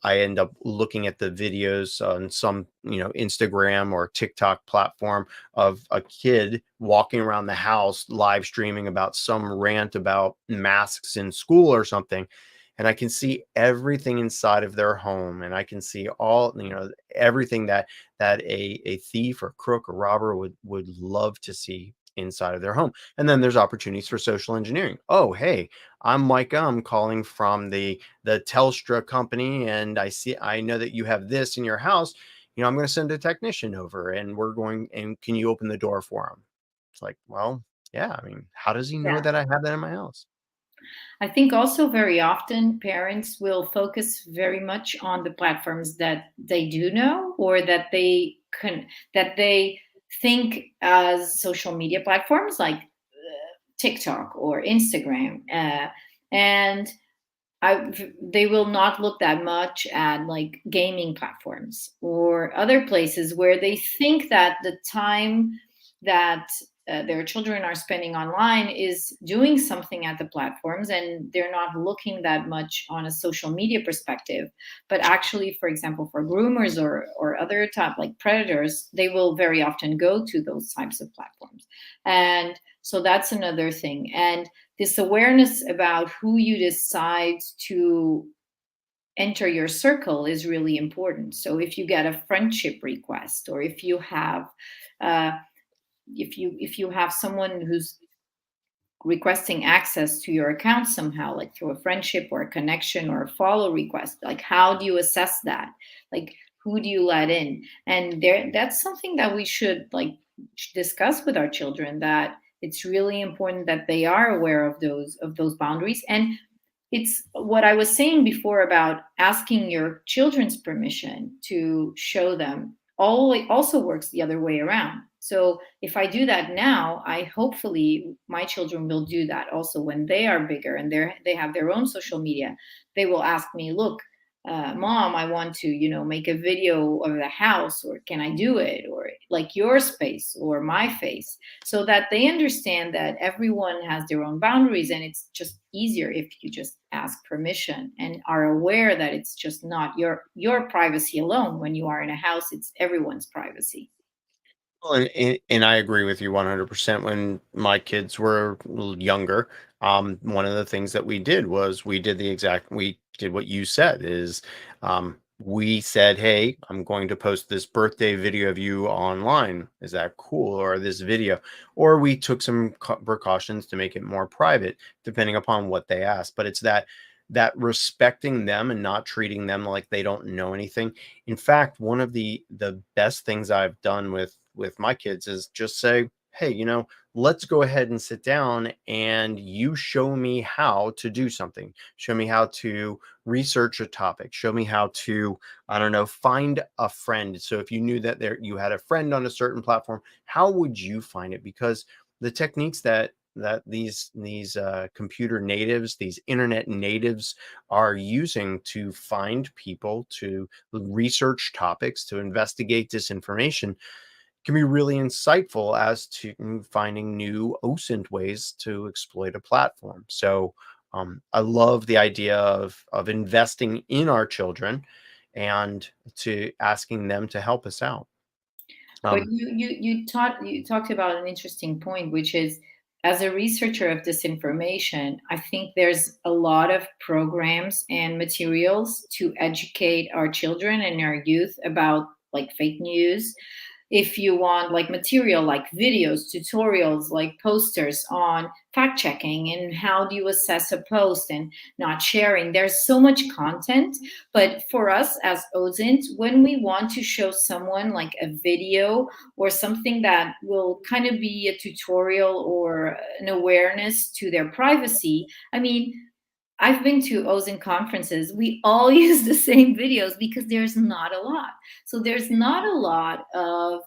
I end up looking at the videos on some Instagram or TikTok platform of a kid walking around the house live streaming about some rant about masks in school or something, and I can see everything inside of their home, and I can see all everything that a thief or crook or robber would love to see inside of their home. And then there's opportunities for social engineering. Oh, hey, I'm Micah. I'm calling from the Telstra company, and I know that you have this in your house. I'm going to send a technician over, and can you open the door for him? It's like, well, yeah. I mean, how does he know Yeah. that I have that in my house? I think also very often parents will focus very much on the platforms that they do know, or that they that they think as social media platforms like TikTok or Instagram, and they will not look that much at like gaming platforms or other places where they think that the time that their children are spending online is doing something at the platforms, and they're not looking that much on a social media perspective. But actually, for example, for groomers or other type like predators, they will very often go to those types of platforms. And so that's another thing. And this awareness about who you decide to enter your circle is really important. So if you get a friendship request, or uh, if you have someone who's requesting access to your account somehow, like through a friendship or a connection or a follow request, like how do you assess that? Like who do you let in? And there, that's something that we should like discuss with our children, that it's really important that they are aware of those boundaries. And it's what I was saying before about asking your children's permission to show them. All it also works the other way around. So if I do that now, I hopefully my children will do that also when they are bigger and they have their own social media. They will ask me, "Look, mom, I want to, make a video of the house, or can I do it, or like your space or my face," so that they understand that everyone has their own boundaries, and it's just easier if you just ask permission and are aware that it's just not your privacy alone. When you are in a house, it's everyone's privacy. Well, and I agree with you 100%. When my kids were younger, one of the things that we did was we did what you said is, we said, "Hey, I'm going to post this birthday video of you online. Is that cool?" Or this video, or we took some precautions to make it more private, depending upon what they asked. But it's that respecting them and not treating them like they don't know anything. In fact, one of the best things I've done with my kids is just say, "Hey, let's go ahead and sit down and you show me how to do something. Show me how to research a topic. Show me how to, I don't know, find a friend." So if you knew that you had a friend on a certain platform, how would you find it? Because the techniques that these computer natives, these internet natives are using to find people, to research topics, to investigate disinformation, can be really insightful as to finding new OSINT ways to exploit a platform. So I love the idea of investing in our children and to asking them to help us out. But Um, you talked about an interesting point, which is, as a researcher of disinformation, I think there's a lot of programs and materials to educate our children and our youth about like fake news. If you want like material like videos, tutorials, like posters on fact checking and how do you assess a post and not sharing, there's so much content. But for us as OSINT, when we want to show someone like a video or something that will kind of be a tutorial or an awareness to their privacy, I mean, I've been to OSINT conferences. We all use the same videos because there's not a lot. So there's not a lot of,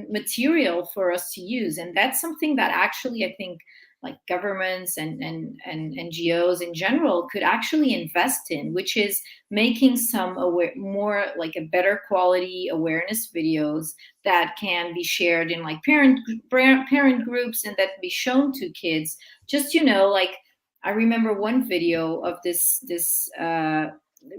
material for us to use, and that's something that actually I think like governments and NGOs in general could actually invest in, which is making some more like a better quality awareness videos that can be shared in like parent groups and that be shown to kids. Just like I remember one video of this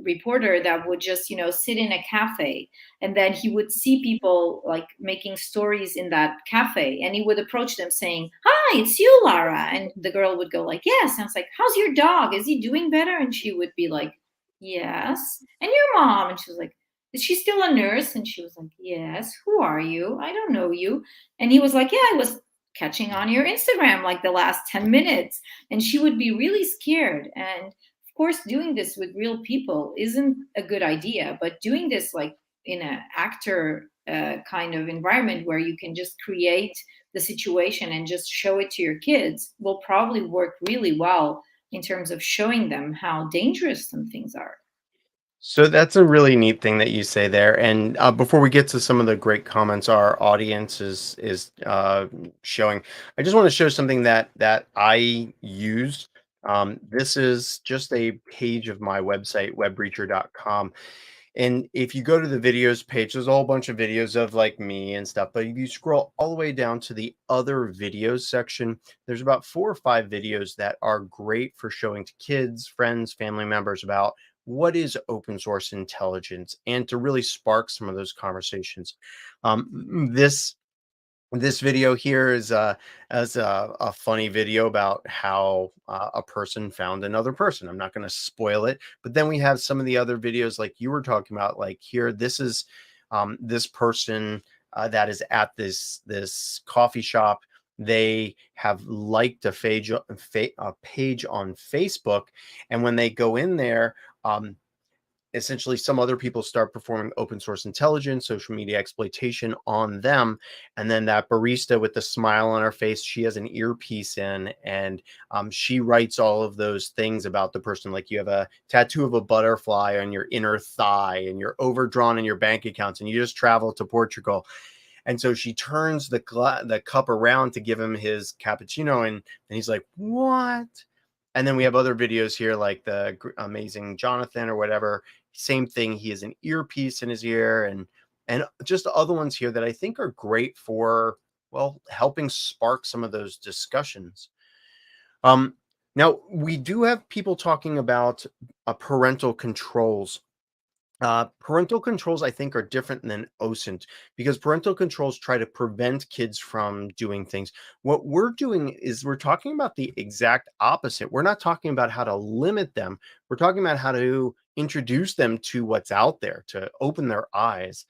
reporter that would just sit in a cafe, and then he would see people like making stories in that cafe, and he would approach them saying, "Hi, it's you, Lara," and the girl would go like, "Yes," and I was like, "How's your dog? Is he doing better?" And she would be like, "Yes." "And your mom?" And she was like, "Is she still a nurse?" And she was like, "Yes." "Who are you? I don't know you." And he was like, "Yeah, I was catching on your Instagram like the last 10 minutes." And she would be really scared. And of course, doing this with real people isn't a good idea, but doing this like in an actor kind of environment where you can just create the situation and just show it to your kids will probably work really well in terms of showing them how dangerous some things are. So that's a really neat thing that you say there. And before we get to some of the great comments our audience is showing, I just want to show something that I use. This is just a page of my website, webbreacher.com. And if you go to the videos page, there's a whole bunch of videos of like me and stuff. But if you scroll all the way down to the other videos section, there's about 4 or 5 videos that are great for showing to kids, friends, family members about what is open source intelligence and to really spark some of those conversations. This video here is as a funny video about how a person found another person. I'm not going to spoil it, but then we have some of the other videos like you were talking about. Like here, this is this person that is at this coffee shop. They have liked a page on Facebook, and when they go in there, essentially some other people start performing open source intelligence, social media exploitation on them. And then that barista with the smile on her face, she has an earpiece in, and she writes all of those things about the person. Like you have a tattoo of a butterfly on your inner thigh, and you're overdrawn in your bank accounts, and you just traveled to Portugal. And so she turns the cup around to give him his cappuccino, and he's like, "What?" And then we have other videos here, like the amazing Jonathan or whatever. Same thing. He has an earpiece in his ear, and just other ones here that I think are great for well helping spark some of those discussions. Um, Now we do have people talking about parental controls. Parental controls, I think, are different than OSINT because parental controls try to prevent kids from doing things. What we're doing is we're talking about the exact opposite. We're not talking about how to limit them. We're talking about how to introduce them to what's out there, to open their eyes.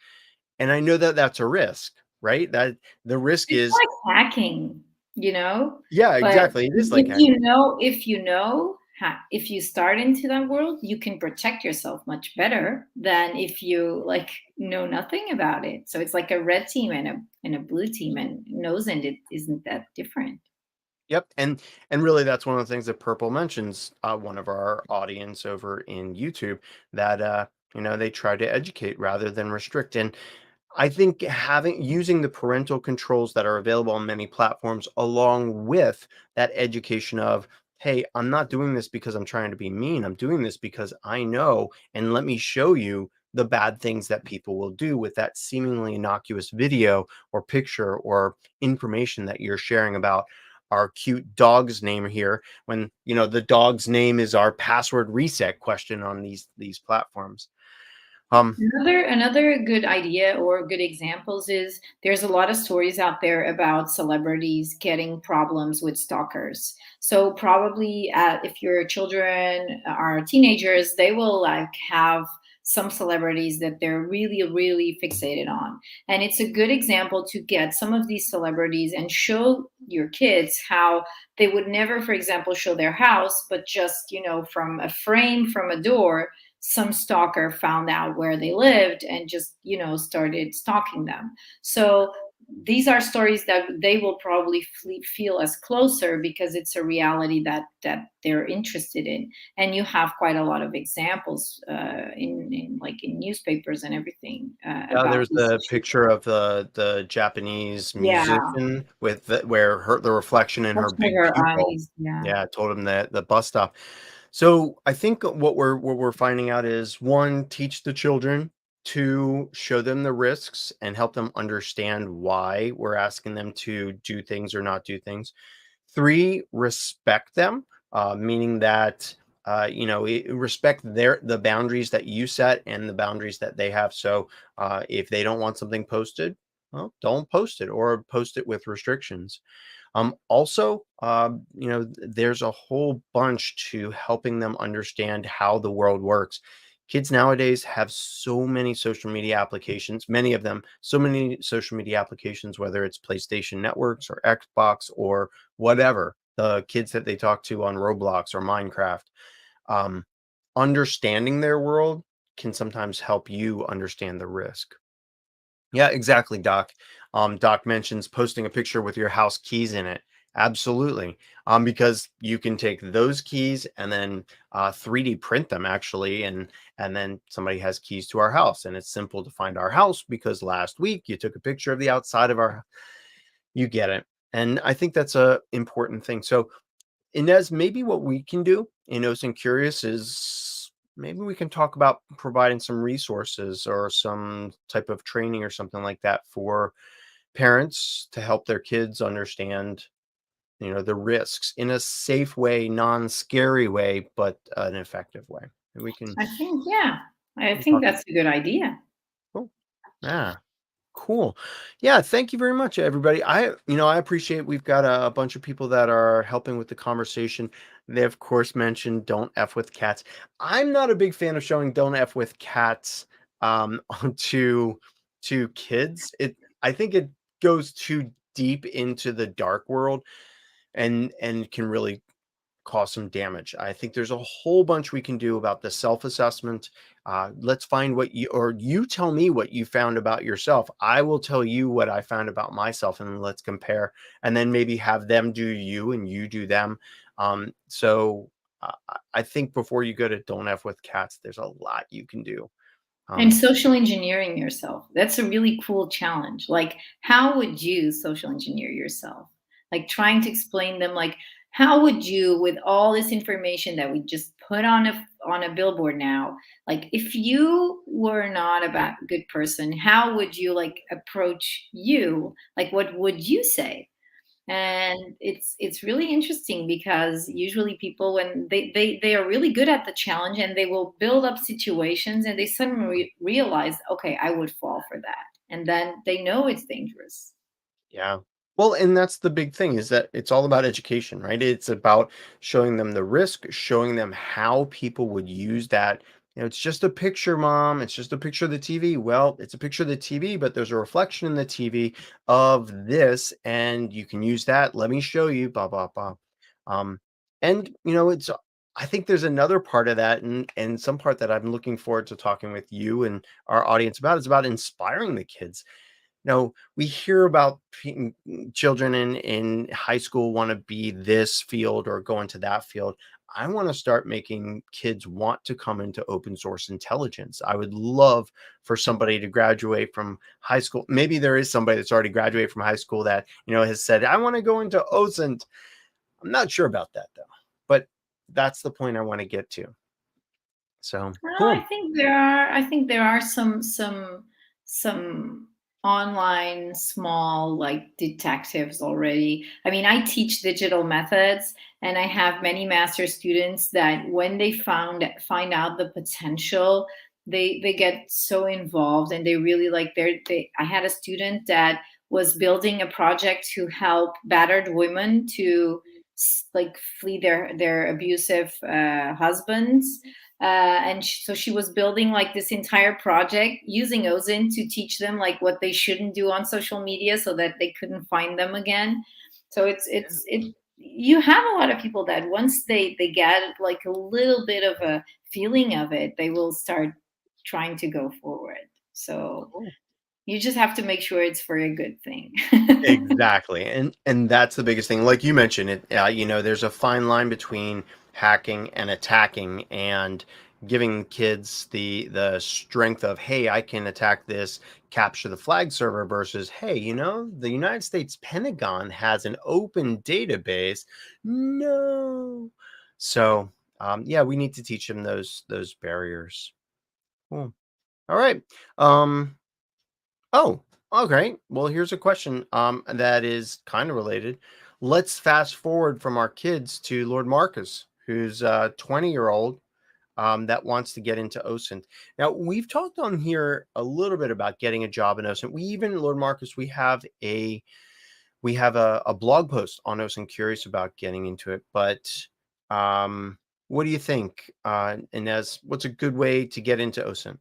And I know that that's a risk, right? That the risk It's is, like hacking, you know? yeah, But exactly. It is like if hacking. if you start into that world, you can protect yourself much better than if you like know nothing about it. So it's like a red team and a blue team, and knows and it isn't that different. Yep, and really that's one of the things that Purple mentions, one of our audience over in YouTube, that they try to educate rather than restrict. And I think having using the parental controls that are available on many platforms along with that education of, hey, I'm not doing this because I'm trying to be mean. I'm doing this because I know, and let me show you the bad things that people will do with that seemingly innocuous video or picture or information that you're sharing about our cute dog's name here, when the dog's name is our password reset question on these platforms. um Another good idea or good examples is there's a lot of stories out there about celebrities getting problems with stalkers. So probably if your children are teenagers, they will like have some celebrities that they're really fixated on. And it's a good example to get some of these celebrities and show your kids how they would never, for example, show their house, but just, from a frame from a door, some stalker found out where they lived and just started stalking them. So these are stories that they will probably feel as closer because it's a reality that they're interested in. And you have quite a lot of examples in like in newspapers and everything Yeah, about there's these the issues. picture of the Japanese Yeah, musician with where the reflection in her touching big her pupil. eyes. Yeah. Yeah, told him that the bus stop. So I think what we're finding out is, one, teach the children; two, show them the risks and help them understand why we're asking them to do things or not do things; three, respect them, meaning that respect the boundaries that you set and the boundaries that they have. So if they don't want something posted, well, don't post it or post it with restrictions. Also, there's a whole bunch to helping them understand how the world works. Kids nowadays have so many social media applications, many of them, so many social media applications, whether it's PlayStation networks or Xbox or whatever, the kids that they talk to on Roblox or Minecraft. Um, Understanding their world can sometimes help you understand the risk. Yeah, exactly, Doc. Doc mentions posting a picture with your house keys in it. Absolutely. Because you can take those keys and then 3D print them actually, and then somebody has keys to our house, and it's simple to find our house because last week you took a picture of the outside of our. You get it, and I think that's a important thing. So, Inez, maybe what we can do in Ocean Curious is maybe we can talk about providing some resources or some type of training or something like that for parents to help their kids understand, the risks in a safe way, non-scary way, but an effective way. And I think, yeah, I we think talk. that's a good idea. Cool. Yeah. Cool. Yeah, thank you very much, everybody. I appreciate we've got a bunch of people that are helping with the conversation. They, of course, mentioned don't F with cats. I'm not a big fan of showing don't F with cats onto to kids. I think it goes too deep into the dark world and can really cause some damage. I think there's a whole bunch we can do about the self-assessment. Let's find what you tell me what you found about yourself. I will tell you what I found about myself, and let's compare. And then maybe have them do you, and you do them. I think before you go to don't f with cats, there's a lot you can do. And Um, social engineering yourself. That's a really cool challenge. Like, how would you social engineer yourself? Like, trying to explain them, like, how would you, with all this information that we just put on a billboard now, like, if you were not a good person, how would you like approach you? Like, what would you say? And it's really interesting because usually people, when they are really good at the challenge, and they will build up situations, and they suddenly realize, okay, I would fall for that, and then they know it's dangerous. Yeah. Well, and that's the big thing is that it's all about education, right? It's about showing them the risk, showing them how people would use that. It's just a picture, mom. It's just a picture of the TV. Well, it's a picture of the TV, but there's a reflection in the TV of this, and you can use that. Let me show you, blah, blah, blah. Um, and I think there's another part of that, and some part that I'm looking forward to talking with you and our audience about is about inspiring the kids. No, we hear about children in high school want to be this field or go into that field. I want to start making kids want to come into open source intelligence. I would love for somebody to graduate from high school. Maybe there is somebody that's already graduated from high school that, has said, I want to go into OSINT. I'm not sure about that though, but that's the point I want to get to. So Well, cool. I think there are some online small like detectives already. I mean, I teach digital methods, and I have many master students that when they find out the potential, they get so involved, and they really like they I had a student that was building a project to help battered women to like flee their abusive husbands, and so she was building like this entire project using OSINT to teach them like what they shouldn't do on social media so that they couldn't find them again. So it you have a lot of people that once they get like a little bit of a feeling of it, they will start trying to go forward. So Cool. you just have to make sure it's for a good thing. Exactly, and that's the biggest thing. Like you mentioned, there's a fine line between hacking and attacking, and giving kids the strength of, hey, I can attack this, capture the flag server, versus, hey, the United States Pentagon has an open database. No, so yeah, we need to teach them those barriers. Cool. All right. Um, Oh, okay. Well, here's a question that is kind of related. Let's fast forward from our kids to Lord Marcus, who's a 20-year-old that wants to get into OSINT. Now, we've talked on here a little bit about getting a job in OSINT. We even, Lord Marcus, we have a blog post on OSINT Curious about getting into it. But what do you think, Inez? What's a good way to get into OSINT?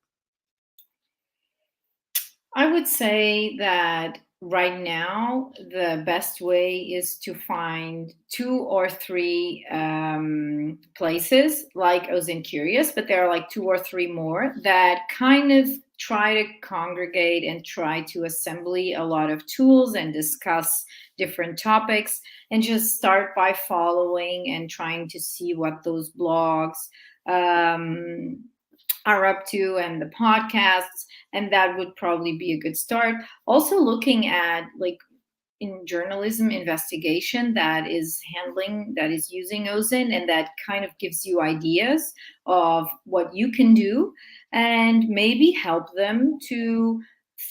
I would say that right now, the best way is to find two or three places like I was in Curious, but there are like two or three more that kind of try to congregate and try to assembly a lot of tools and discuss different topics, and just start by following and trying to see what those blogs um, are up to, and the podcasts, and that would probably be a good start. Also looking at, like, in journalism investigation that is using OSINT, and that kind of gives you ideas of what you can do, and maybe help them to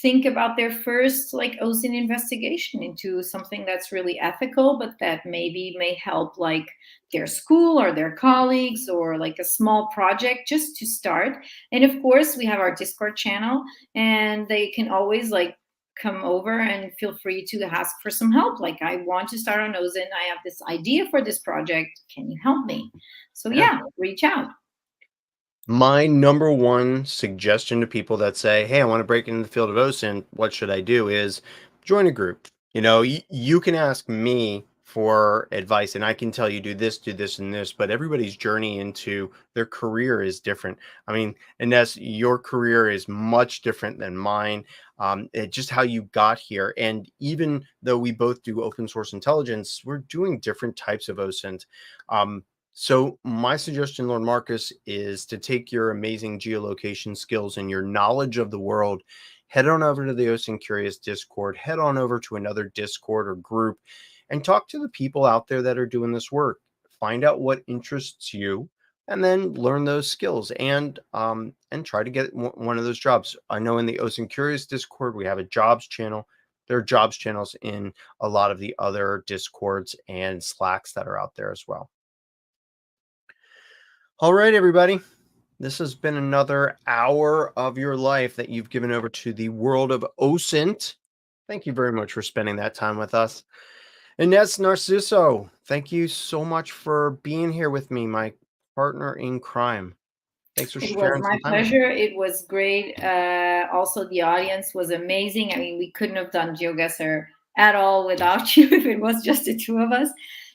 think about their first, like, OSINT investigation into something that's really ethical, but that maybe may help, like, their school or their colleagues, or like a small project just to start. And of course, we have our Discord channel, and they can always, like, come over and feel free to ask for some help. Like, I want to start on OSINT. I have this idea for this project. Can you help me? So Yeah. yeah, reach out. My number one suggestion to people that say, "Hey, I want to break into the field of OSINT. What should I do?" is join a group. You can ask me for advice, and I can tell you do this, and this. But everybody's journey into their career is different. I mean, Ines, your career is much different than mine. Just how you got here, and even though we both do open source intelligence, we're doing different types of OSINT. Um, so my suggestion, Lord Marcus, is to take your amazing geolocation skills and your knowledge of the world, head on over to the OSINT Curious Discord, head on over to another Discord or group, and talk to the people out there that are doing this work. Find out what interests you, and then learn those skills and try to get one of those jobs. I know in the OSINT Curious Discord we have a jobs channel. There are jobs channels in a lot of the other Discords and Slacks that are out there as well. All right, everybody. This has been another hour of your life that you've given over to the world of OSINT. Thank you very much for spending that time with us. Ines Narciso, thank you so much for being here with me, my partner in crime. Thanks for It was sharing my some time with me. pleasure. It was great. Also, the audience was amazing. I mean, we couldn't have done Geoguessr at all without you if it was just the two of us.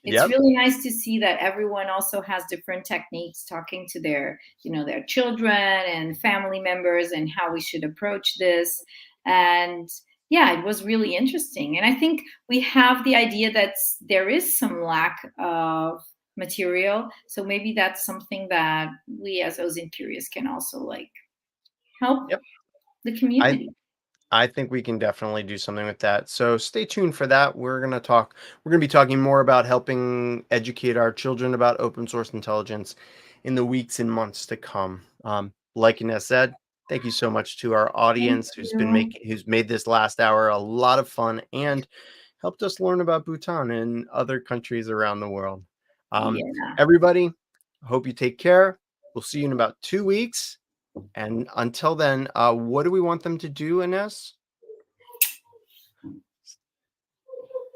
It's Yep. really nice to see that everyone also has different techniques talking to their, their children and family members, and how we should approach this. And yeah, it was really interesting. And I think we have the idea that there is some lack of material. So maybe that's something that we as OSINT Curious can also, like, help Yep. the I community. I think we can definitely do something with that. So stay tuned for that. We're going to be talking more about helping educate our children about open source intelligence in the weeks and months to come. Like Ines said, thank you so much to our Thank audience you. who's made this last hour a lot of fun and helped us learn about Bhutan and other countries around the world. Um, Yeah. Everybody, hope you take care. We'll see you in about 2 weeks. And until then, what do we want them to do, Ines?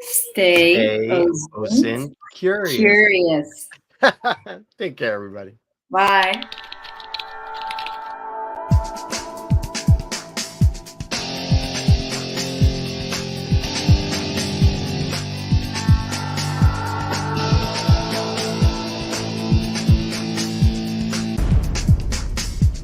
Stay Stay OSINT OSINT curious. curious. Take care, everybody. Bye.